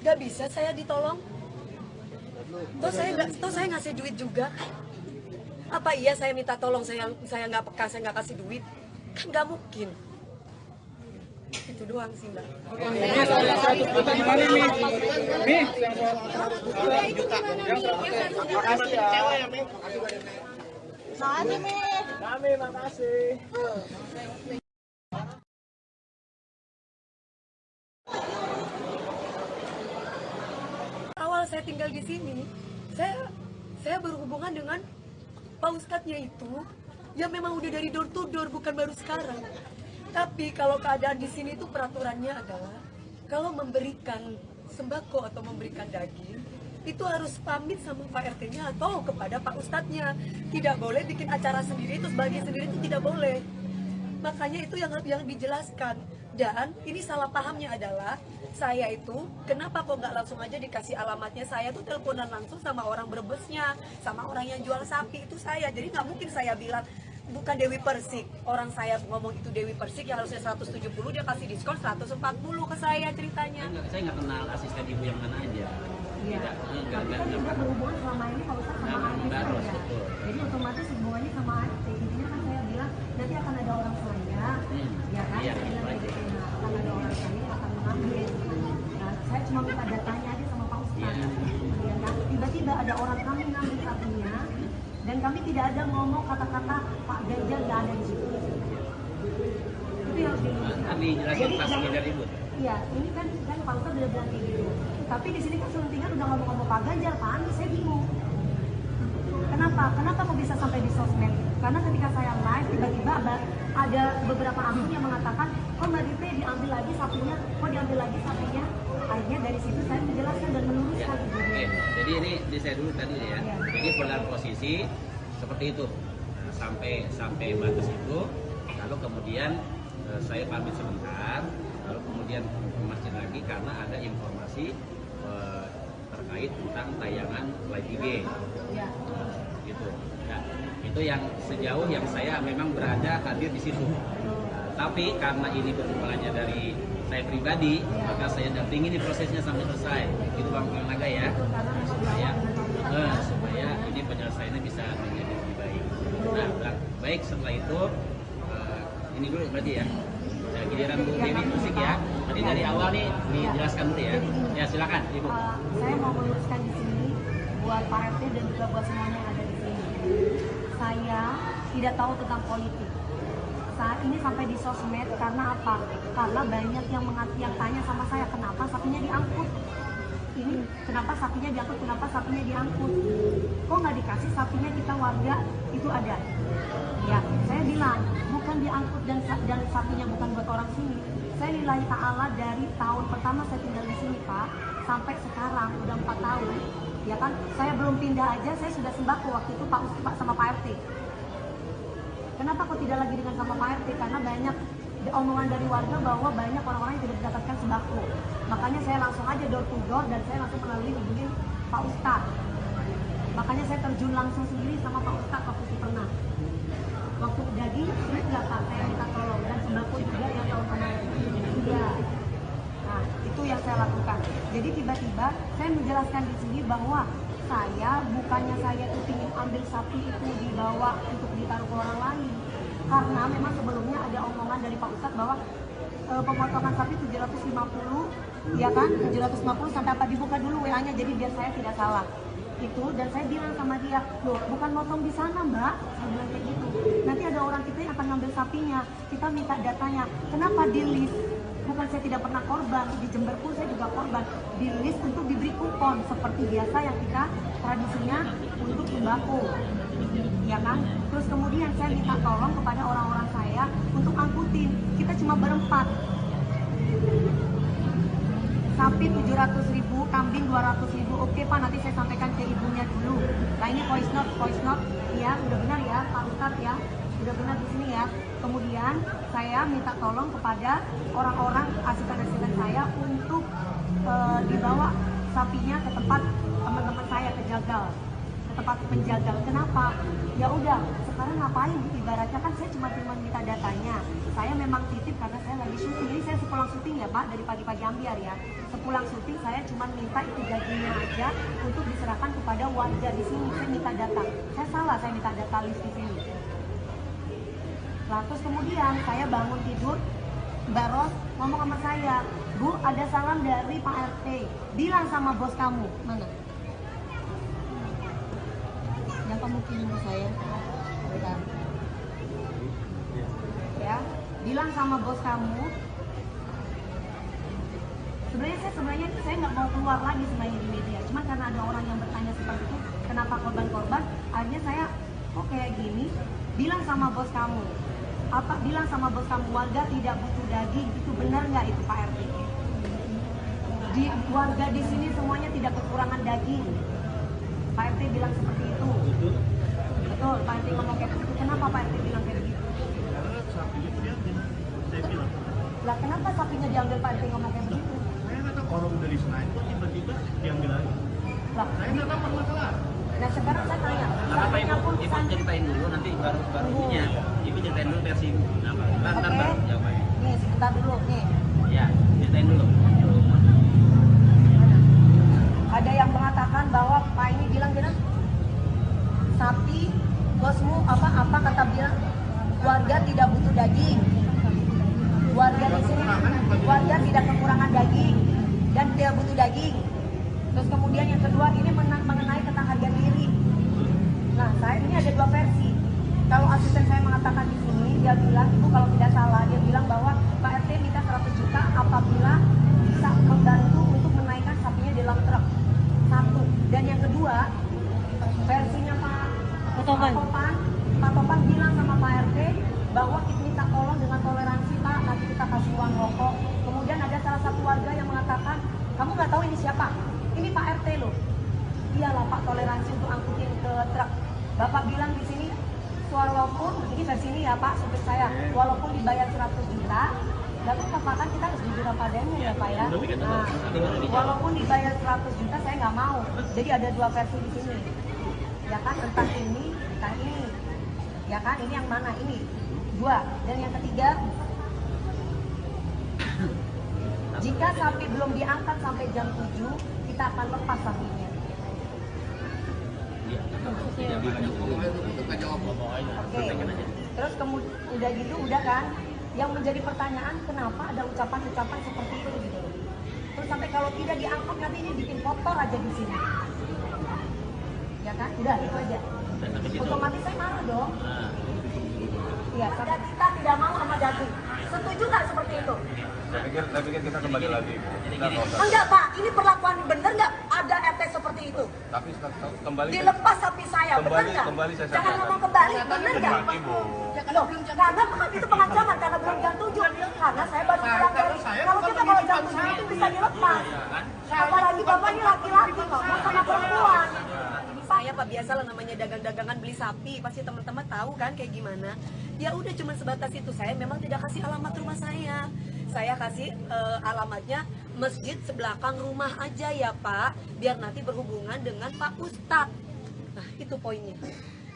Nggak bisa saya ditolong. Toh saya ngasih duit juga. Apa iya saya minta tolong saya nggak peka, saya nggak kasih duit? Kan nggak mungkin. Itu doang sih Mbak. Awal saya tinggal di sini, saya berhubungan dengan Pak Ustadznya itu, ya memang udah dari door to door, bukan baru sekarang. Tapi kalau keadaan di sini itu peraturannya adalah kalau memberikan sembako atau memberikan daging itu harus pamit sama Pak RT-nya atau kepada Pak Ustadznya. Tidak boleh bikin acara sendiri terus bagi sendiri, itu tidak boleh. Makanya itu yang dijelaskan. Dan ini salah pahamnya adalah saya itu kenapa kok nggak langsung aja dikasih alamatnya. Saya tuh teleponan langsung sama orang Brebesnya, sama orang yang jual sapi itu saya. Jadi nggak mungkin saya bilang bukan Dewi Persik. Orang saya ngomong itu Dewi Persik yang harusnya 170, dia kasih diskon 140 ke saya ceritanya. Saya nggak kenal asisten ibu yang mana aja. Iya. Tapi kan juga berhubungan selama ini Pak Ustadz sama RT saja. Jadi otomatis hubungannya sama RT. Intinya kan saya bilang nanti akan ada orang saya, ya kan? Iya, Akan ada orang saya yang akan mengambil. Nah, saya cuma minta datanya aja sama Pak Ustadz. Ya kan? Tiba-tiba ada orang kami ngambil sapinya, dan kami tidak ada ngomong kata-kata Pak Ganjar nggak ada di situ. Itu yang harus diluruskan. Kami jelasin pas kita ribut. Iya, ini kan Pak Ustadz udah bilang kayak gitu. Tapi di sini kan selentingan udah ngomong-ngomong Pak Ganjar, Pak Anies, saya bingung. Kenapa? Kenapa kok bisa sampai di sosmed? Karena ketika saya live, tiba-tiba ada beberapa akun yang mengatakan, kok Mbak Dite diambil lagi sapinya, kok diambil lagi sapinya. Akhirnya dari situ saya menjelaskan dan meluruskan. Ya, oke. Jadi ini saya dulu tadi ya. Jadi dalam posisi seperti itu. Nah, sampai batas itu, lalu kemudian saya pamit sebentar, lalu kemudian ke masjid lagi karena ada informasi terkait tentang tayangan live IG. Gitu. Nah, itu yang sejauh yang saya memang berada hadir di situ. Tapi karena ini perkembangannya dari saya pribadi, maka saya dampingi ini prosesnya sampai selesai. Gitu Bang Naga ya, supaya ini penyelesaiannya bisa menjadi lebih baik. Nah, baik setelah itu ini dulu berarti ya. Nah, giliran Bu Dewi Persik ya. Tadi dari awal nih dijelaskan dulu ya. Ya silakan Ibu. Saya mau meluruskan di sini buat Pak RT dan juga buat semuanya yang ada di sini. Saya tidak tahu tentang politik. ini sampai di sosmed karena apa? Karena banyak yang tanya sama saya kenapa sapinya diangkut. Ini kenapa sapinya diangkut? Kenapa sapinya diangkut? Kok nggak dikasih sapinya kita warga itu ada? Ya, saya bilang bukan diangkut dan sapinya bukan buat orang sini. Saya lillahi ta'ala dari tahun pertama saya tinggal di sini Pak sampai sekarang udah 4 tahun. Ya kan, saya belum pindah aja, saya sudah sembako waktu itu Pak sama Pak RT. Kenapa kok tidak lagi dengan sama Pak RT? Karena banyak omongan dari warga bahwa banyak orang-orang yang tidak mendapatkan sembako. Makanya saya langsung aja door to door dan saya langsung melalui hubungin Pak Ustadz. Makanya saya terjun langsung sendiri sama Pak Ustadz waktu itu pernah. Waktu daging, saya nggak Pak, saya minta tolong dan sembako juga yang tahun kemarin. Iya. Nah, itu yang saya lakukan. Jadi tiba-tiba saya menjelaskan di sini bahwa bukannya saya itu ingin ambil sapi itu dibawa untuk ditaruh ke orang lain. Karena memang sebelumnya ada omongan dari Pak Ustadz bahwa pemotongan sapi 750, ya kan? 750 sampai apa dibuka dulu WA-nya jadi biar saya tidak salah. Itu dan saya bilang sama dia, loh bukan motong di sana Mbak, saya bilang kayak gitu. Nanti ada orang kita yang akan ngambil sapinya, kita minta datanya. Kenapa di list? Bukan saya tidak pernah korban, di Jember pun saya juga korban. Di list untuk diberi kupon seperti biasa yang kita tradisinya untuk sembako, ya kan? Terus kemudian saya minta tolong kepada orang-orang saya untuk angkutin. Kita cuma berempat. Sapi 700.000, kambing 200.000. Oke Pak, nanti saya sampaikan ke ibunya dulu. Nah ini voice note, ya udah benar ya Pak Ustadz ya, udah benar di sini ya. Kemudian saya minta tolong kepada orang-orang asisten-asisten saya untuk dibawa sapinya ke tempat teman-teman saya ke jagal, ke tempat penjagal. Kenapa? Ya udah, sekarang ngapain? Ibaratnya kan saya cuma minta datanya. Saya memang titip karena saya lagi syuting. Jadi saya sepulang syuting ya Pak, dari pagi-pagi ambiar ya. Sepulang syuting saya cuma minta itu dagingnya aja untuk diserahkan kepada warga di sini. Saya minta data. Saya salah, saya minta data list di sini. Nah, terus kemudian saya bangun tidur, Mbak Ros ngomong sama saya, Bu ada salam dari Pak RT, bilang sama bos kamu. Mana? Yang kamu kirim ke saya. Bentar. Ya, bilang sama bos kamu. Sebenarnya saya nggak mau keluar lagi sebenarnya di media. Cuma karena ada orang yang bertanya seperti itu, kenapa korban-korban? Akhirnya saya, kok kayak gini? Bilang sama bos kamu. Bilang sama bos kamu warga tidak butuh daging, itu benar nggak itu Pak RT? Warga di sini semuanya tidak kekurangan daging. Pak RT bilang seperti itu. Betul, Pak RT ngomong kayak begitu. Kenapa Pak RT bilang kayak begitu? Karena sapinya itu diambil, saya bilang. Lah kenapa sapinya diambil Pak RT ngomong kayak begitu? Saya nggak tahu orang dari Senayan kok tiba-tiba diambil lagi. Lah, saya nggak tahu masalah. Nah sekarang saya tanya, Kenapa Ibu ceritain dulu nanti baru ininya. Ibu ceritain dulu versi Ibu. Nah, ntar baru jawabannya. Nih sebentar dulu nih. Ya, ceritain dulu. Ada yang mengatakan bahwa Pak ini bilang gini, sapi bosmu apa kata bilang warga tidak butuh daging. Warga di sini warga tidak kekurangan daging dan tidak butuh daging. Terus kemudian yang kedua ini mengenai tentang harga diri. Nah, ini ada dua versi. Kalau asisten saya mengatakan di sini, dia bilang, Ibu kalau tidak salah, dia bilang bahwa Pak RT minta 100 juta apabila bisa membantu untuk menaikkan sapinya di dalam truk. Satu. Dan yang kedua, versinya Pak Topan bilang sama Pak RT bahwa kita minta tolong dengan toleransi Pak, nanti kita kasih uang rokok. Kemudian ada salah satu warga yang mengatakan, kamu nggak tahu ini siapa? Ini Pak RT loh. Iyalah Pak, toleransi untuk angkutin ke truk. Bapak bilang di sini, walaupun ini versi ini ya Pak, supir saya, walaupun dibayar 100 juta, lalu Bapak kan kita harus jujur apa adanya ya Pak ya. Nah, walaupun dibayar 100 juta saya nggak mau. Jadi ada dua versi di sini. Ya kan, entah ini, entah ini. Ya kan, ini yang mana? Ini dua. Dan yang ketiga, jika sapi belum diangkat sampai jam 7, kita akan lepas sapinya. Oke. Terus kemudian udah gitu, udah kan? Yang menjadi pertanyaan, kenapa ada ucapan-ucapan seperti itu gitu. Terus sampai kalau tidak diangkat nanti ini bikin kotor aja di sini. Ya kan? Udah itu aja. Otomatis saya marah dong. Iya, kita tidak mau Setuju nggak seperti itu? Saya pikir kita kembali lagi. Kita nggak usah. Enggak Pak, ini perlakuan bener nggak ada RT seperti itu? Tapi kembali. Dilepas sapi saya, bener nggak? Kembali saya Jangan sampaikan. ngomong kembali, bener nggak? Ibu. Loh, karena kan itu pengancaman karena belum jam 7. Karena saya baru pulang dari. Kalau kita kalau jam 7 itu bisa dilepas. Apalagi bapak ini laki-laki kok, mau sama perempuan. Saya Pak biasalah namanya dagang-dagangan beli sapi, pasti teman-teman tahu kan kayak gimana. Ya udah cuma sebatas itu. Saya memang tidak kasih alamat rumah saya. Saya kasih alamatnya masjid sebelakang rumah aja ya Pak, biar nanti berhubungan dengan Pak Ustadz. Nah itu poinnya.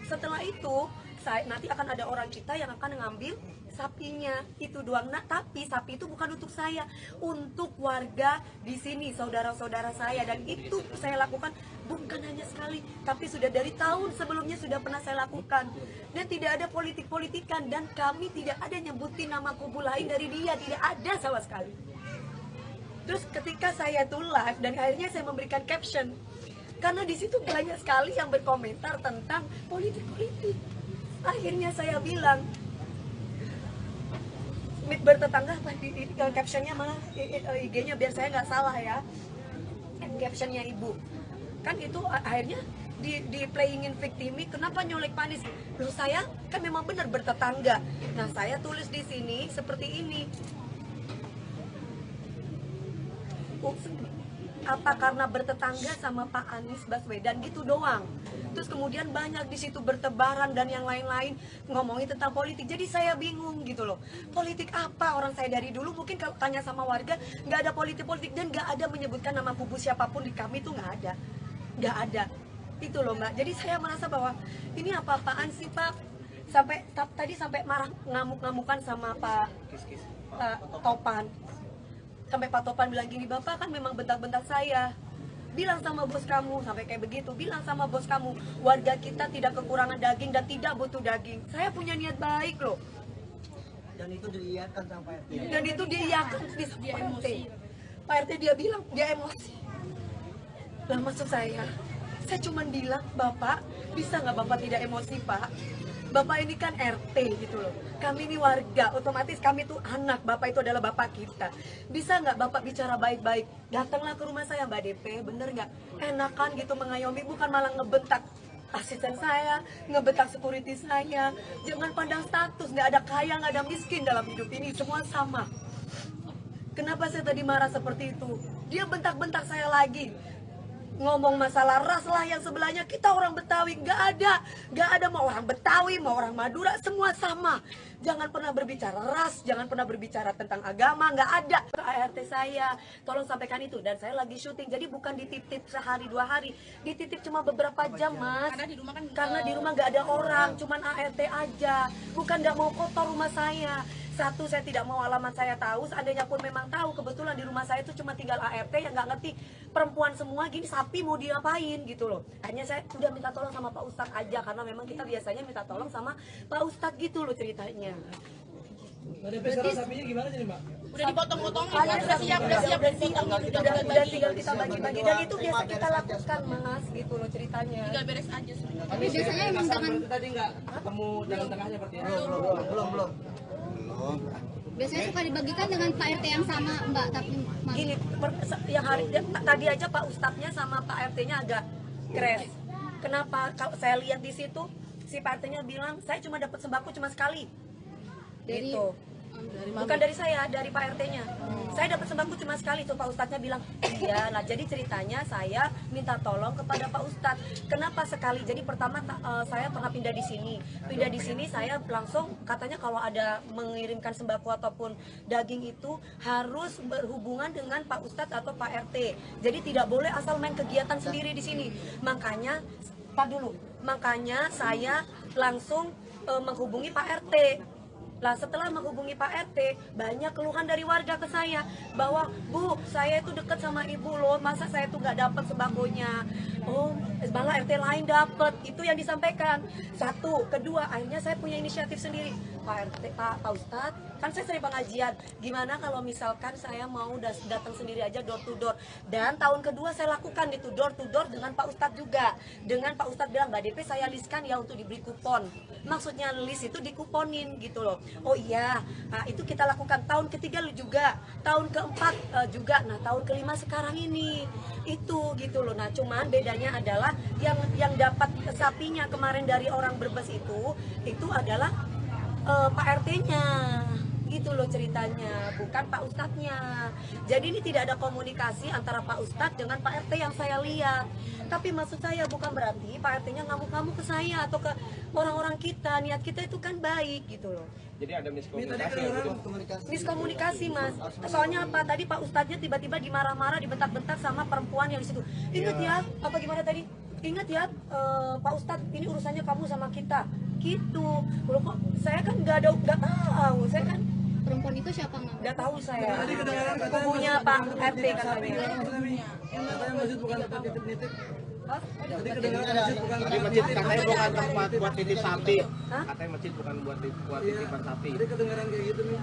Setelah itu nanti akan ada orang kita yang akan ngambil sapinya, itu doang. Nah, tapi sapi itu bukan untuk saya, untuk warga di sini, saudara-saudara saya, dan itu saya lakukan bukan hanya sekali, tapi sudah dari tahun sebelumnya sudah pernah saya lakukan. Dan tidak ada politik-politikan, dan kami tidak ada nyebutin nama kubu lain dari dia, tidak ada sama sekali. Terus ketika saya tuh live dan akhirnya saya memberikan caption, karena di situ banyak sekali yang berkomentar tentang politik-politik. Akhirnya saya bilang, bertetangga apa di captionnya malah IG-nya biar saya nggak salah ya, captionnya ibu kan itu akhirnya di playingin victimi, kenapa nyolek panis? Loh saya kan memang benar bertetangga. Nah saya tulis di sini seperti ini, apa karena bertetangga sama Pak Anies Baswedan gitu doang. Terus kemudian banyak di situ bertebaran dan yang lain-lain ngomongin tentang politik. Jadi saya bingung gitu loh. Politik apa? Orang saya dari dulu mungkin kalau tanya sama warga nggak ada politik-politik dan nggak ada menyebutkan nama kubu siapapun di kami itu nggak ada. Itu loh Mbak. Jadi saya merasa bahwa ini apa-apaan sih Pak? Tadi sampai marah ngamuk-ngamukan sama Pak Topan. Sampai Pak Topan bilang gini, Bapak kan memang bentak-bentak saya. Bilang sama bos kamu, sampai kayak begitu. Bilang sama bos kamu, warga kita tidak kekurangan daging dan tidak butuh daging. Saya punya niat baik loh. Dan itu diiyakan sama Pak RT. Dan itu diiyakan di Pak RT. Pak RT dia bilang, dia emosi. Lah maksud saya cuma bilang, Bapak, bisa nggak Bapak tidak emosi Pak? Bapak ini kan RT gitu loh. Kami ini warga, otomatis kami tuh anak. Bapak itu adalah bapak kita. Bisa nggak Bapak bicara baik-baik? Datanglah ke rumah saya Mbak DP, bener nggak? Enakan gitu mengayomi, bukan malah ngebentak asisten saya, ngebentak security saya. Jangan pandang status, nggak ada kaya, nggak ada miskin dalam hidup ini, semua sama. Kenapa saya tadi marah seperti itu? Dia bentak-bentak saya lagi. Ngomong masalah ras lah yang sebelahnya, kita orang Betawi, nggak ada mau orang Betawi, mau orang Madura, semua sama. Jangan pernah berbicara ras, jangan pernah berbicara tentang agama, nggak ada. ART saya, tolong sampaikan itu. Dan saya lagi syuting, jadi bukan dititip sehari 2 hari, dititip cuma beberapa jam Mas. Karena di rumah nggak ada orang, cuman ART aja. Bukan nggak mau kotor rumah saya. Satu, saya tidak mau alamat saya tahu, seandainya pun memang tahu, kebetulan di rumah saya itu cuma tinggal ART yang nggak ngerti, perempuan semua gini, sapi mau diapain gitu loh. Hanya saya udah minta tolong sama Pak Ustadz aja, karena memang kita biasanya minta tolong sama Pak Ustadz gitu loh ceritanya. Sapinya gimana jadi Mbak? Udah dipotong-potong, Udah siap dari siang. Udah tinggal kita bagi-bagi, dan itu biasa kita lakukan Mas gitu loh ceritanya. Tinggal beres aja sudah. Tapi biasanya emang dengan Tadi nggak ketemu jalan tengahnya berarti ya? Belum. biasanya suka dibagikan dengan Pak RT yang sama Mbak, tapi Gini, yang hari tadi aja Pak Ustadznya sama Pak RT-nya agak crash. Kenapa? Kalau saya lihat di situ si Pak RT-nya bilang saya cuma dapat sembako cuma sekali. dari Gitu. Bukan dari saya, dari Pak RT-nya. Saya dapat sembako cuma sekali, tuh Pak Ustadznya bilang, iya. Nah jadi ceritanya saya minta tolong kepada Pak Ustadz. Kenapa sekali? Jadi pertama saya pernah pindah di sini. Pindah di sini saya langsung katanya kalau ada mengirimkan sembako ataupun daging itu harus berhubungan dengan Pak Ustadz atau Pak RT. Jadi tidak boleh asal main kegiatan sendiri di sini. Makanya, makanya saya langsung menghubungi Pak RT. Lah setelah menghubungi Pak RT, banyak keluhan dari warga ke saya bahwa, Bu, saya itu deket sama ibu loh, masa saya tuh nggak dapat sembakonya? Oh, malah RT lain dapat. Itu yang disampaikan. Satu, kedua, akhirnya saya punya inisiatif sendiri. Pak RT, Pak Ustadz, kan saya sering pengajian. Gimana kalau misalkan saya mau datang sendiri aja door to door. Dan tahun kedua saya lakukan itu door to door dengan Pak Ustadz juga. Dengan Pak Ustadz bilang, Mbak DP saya listkan ya untuk diberi kupon. Maksudnya list itu dikuponin gitu loh. Oh iya, nah itu kita lakukan tahun ketiga juga, tahun keempat juga. Nah tahun kelima sekarang ini itu gitu loh. Nah cuman bedanya adalah yang dapat sapinya kemarin dari orang Brebes itu adalah Pak RT-nya gitu loh ceritanya, bukan Pak Ustadznya. Jadi ini tidak ada komunikasi antara Pak Ustadz dengan Pak RT yang saya lihat. Tapi maksud saya bukan berarti Pak RT-nya ngamuk-ngamuk ke saya atau ke orang-orang kita. Niat kita itu kan baik gitu loh. Jadi ada miskomunikasi. Miskomunikasi mas. Soalnya apa tadi Pak Ustadznya tiba-tiba dimarah-marah, dibentak-bentak sama perempuan yang di situ. Ingat ya, apa gimana tadi? Ingat ya Pak Ustadz, ini urusannya kamu sama kita. Gitu. Loh kok saya kan nggak tahu, saya kan Perempuan itu siapa, Mama? nggak tahu saya. Kubunya Pak RT katanya. Katanya masjid bukan tempat nitip-nitip. Tadi kedengaran masjid bukan Tadi masjid katanya bukan tempat buat titip sapi. Katanya masjid bukan buat titipan sapi. Tadi kedengaran kayak gitu nih.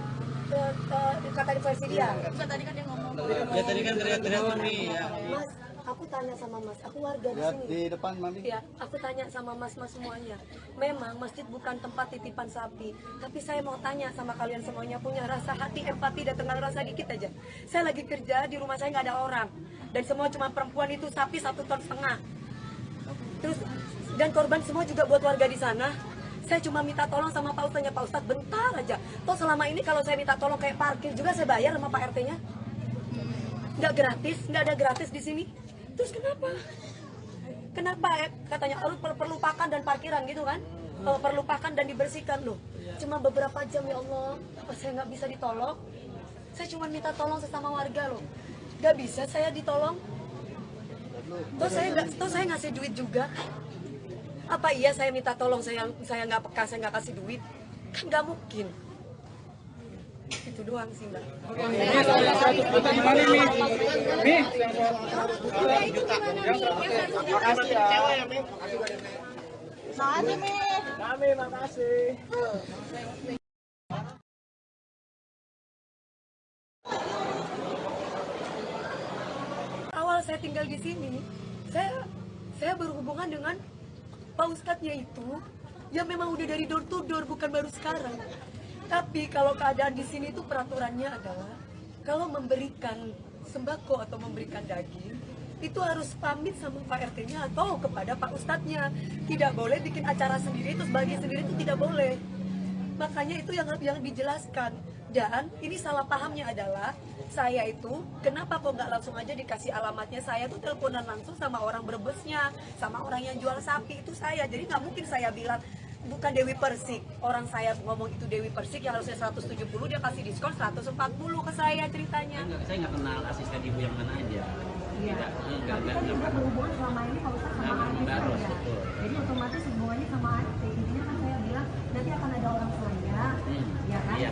Kata di versi dia. Enggak, tadi kan dia ngomong. Ya tadi kan teriak-teriak Mami ya. Mas, aku tanya sama Mas, aku warga di Lihat sini. di depan Mami. Ya, aku tanya sama mas-mas semuanya. Memang masjid bukan tempat titipan sapi, tapi saya mau tanya sama kalian semuanya, punya rasa hati, empati, dan tengah rasa dikit aja. Saya lagi kerja di rumah saya nggak ada orang, dan semua cuma perempuan itu sapi 1,5 ton. Terus dan korban semua juga buat warga di sana. Saya cuma minta tolong sama Pak Ustadznya, Pak Ustadz bentar aja. Toh selama ini kalau saya minta tolong kayak parkir juga saya bayar sama Pak RT-nya. Nggak gratis, nggak ada gratis di sini. Terus kenapa? Kenapa katanya perlu pakan dan parkiran gitu kan? Perlu pakan dan dibersihkan loh. Cuma beberapa jam ya Allah, apa saya nggak bisa ditolong? Saya cuma minta tolong sesama warga loh. Nggak bisa saya ditolong. Toh saya ngasih duit juga. Apa iya saya minta tolong saya nggak peka, saya nggak kasih duit? Kan nggak mungkin. Itu doang sih mbak. Awal saya tinggal di sini, saya berhubungan dengan Pak Ustadznya itu, ya memang udah dari door to door, bukan baru sekarang. Tapi kalau keadaan di sini itu peraturannya adalah kalau memberikan sembako atau memberikan daging itu harus pamit sama Pak RT-nya atau kepada Pak Ustadznya. Tidak boleh bikin acara sendiri terus bagi sendiri, itu tidak boleh. Makanya itu yang dijelaskan. Dan ini salah pahamnya adalah saya itu kenapa kok nggak langsung aja dikasih alamatnya, saya tuh teleponan langsung sama orang Brebesnya, sama orang yang jual sapi itu saya. Jadi nggak mungkin saya bilang bukan Dewi Persik, orang saya ngomong itu Dewi Persik yang harusnya 170 dia kasih diskon 140 ke saya ceritanya. Saya nggak kenal asisten ibu yang mana aja. Iya. Tapi kan juga berhubungan selama ini Pak Ustadz sama ART ya. Jadi otomatis hubungannya sama ART. Intinya kan saya bilang nanti akan ada orang saya, ya kan? Iya,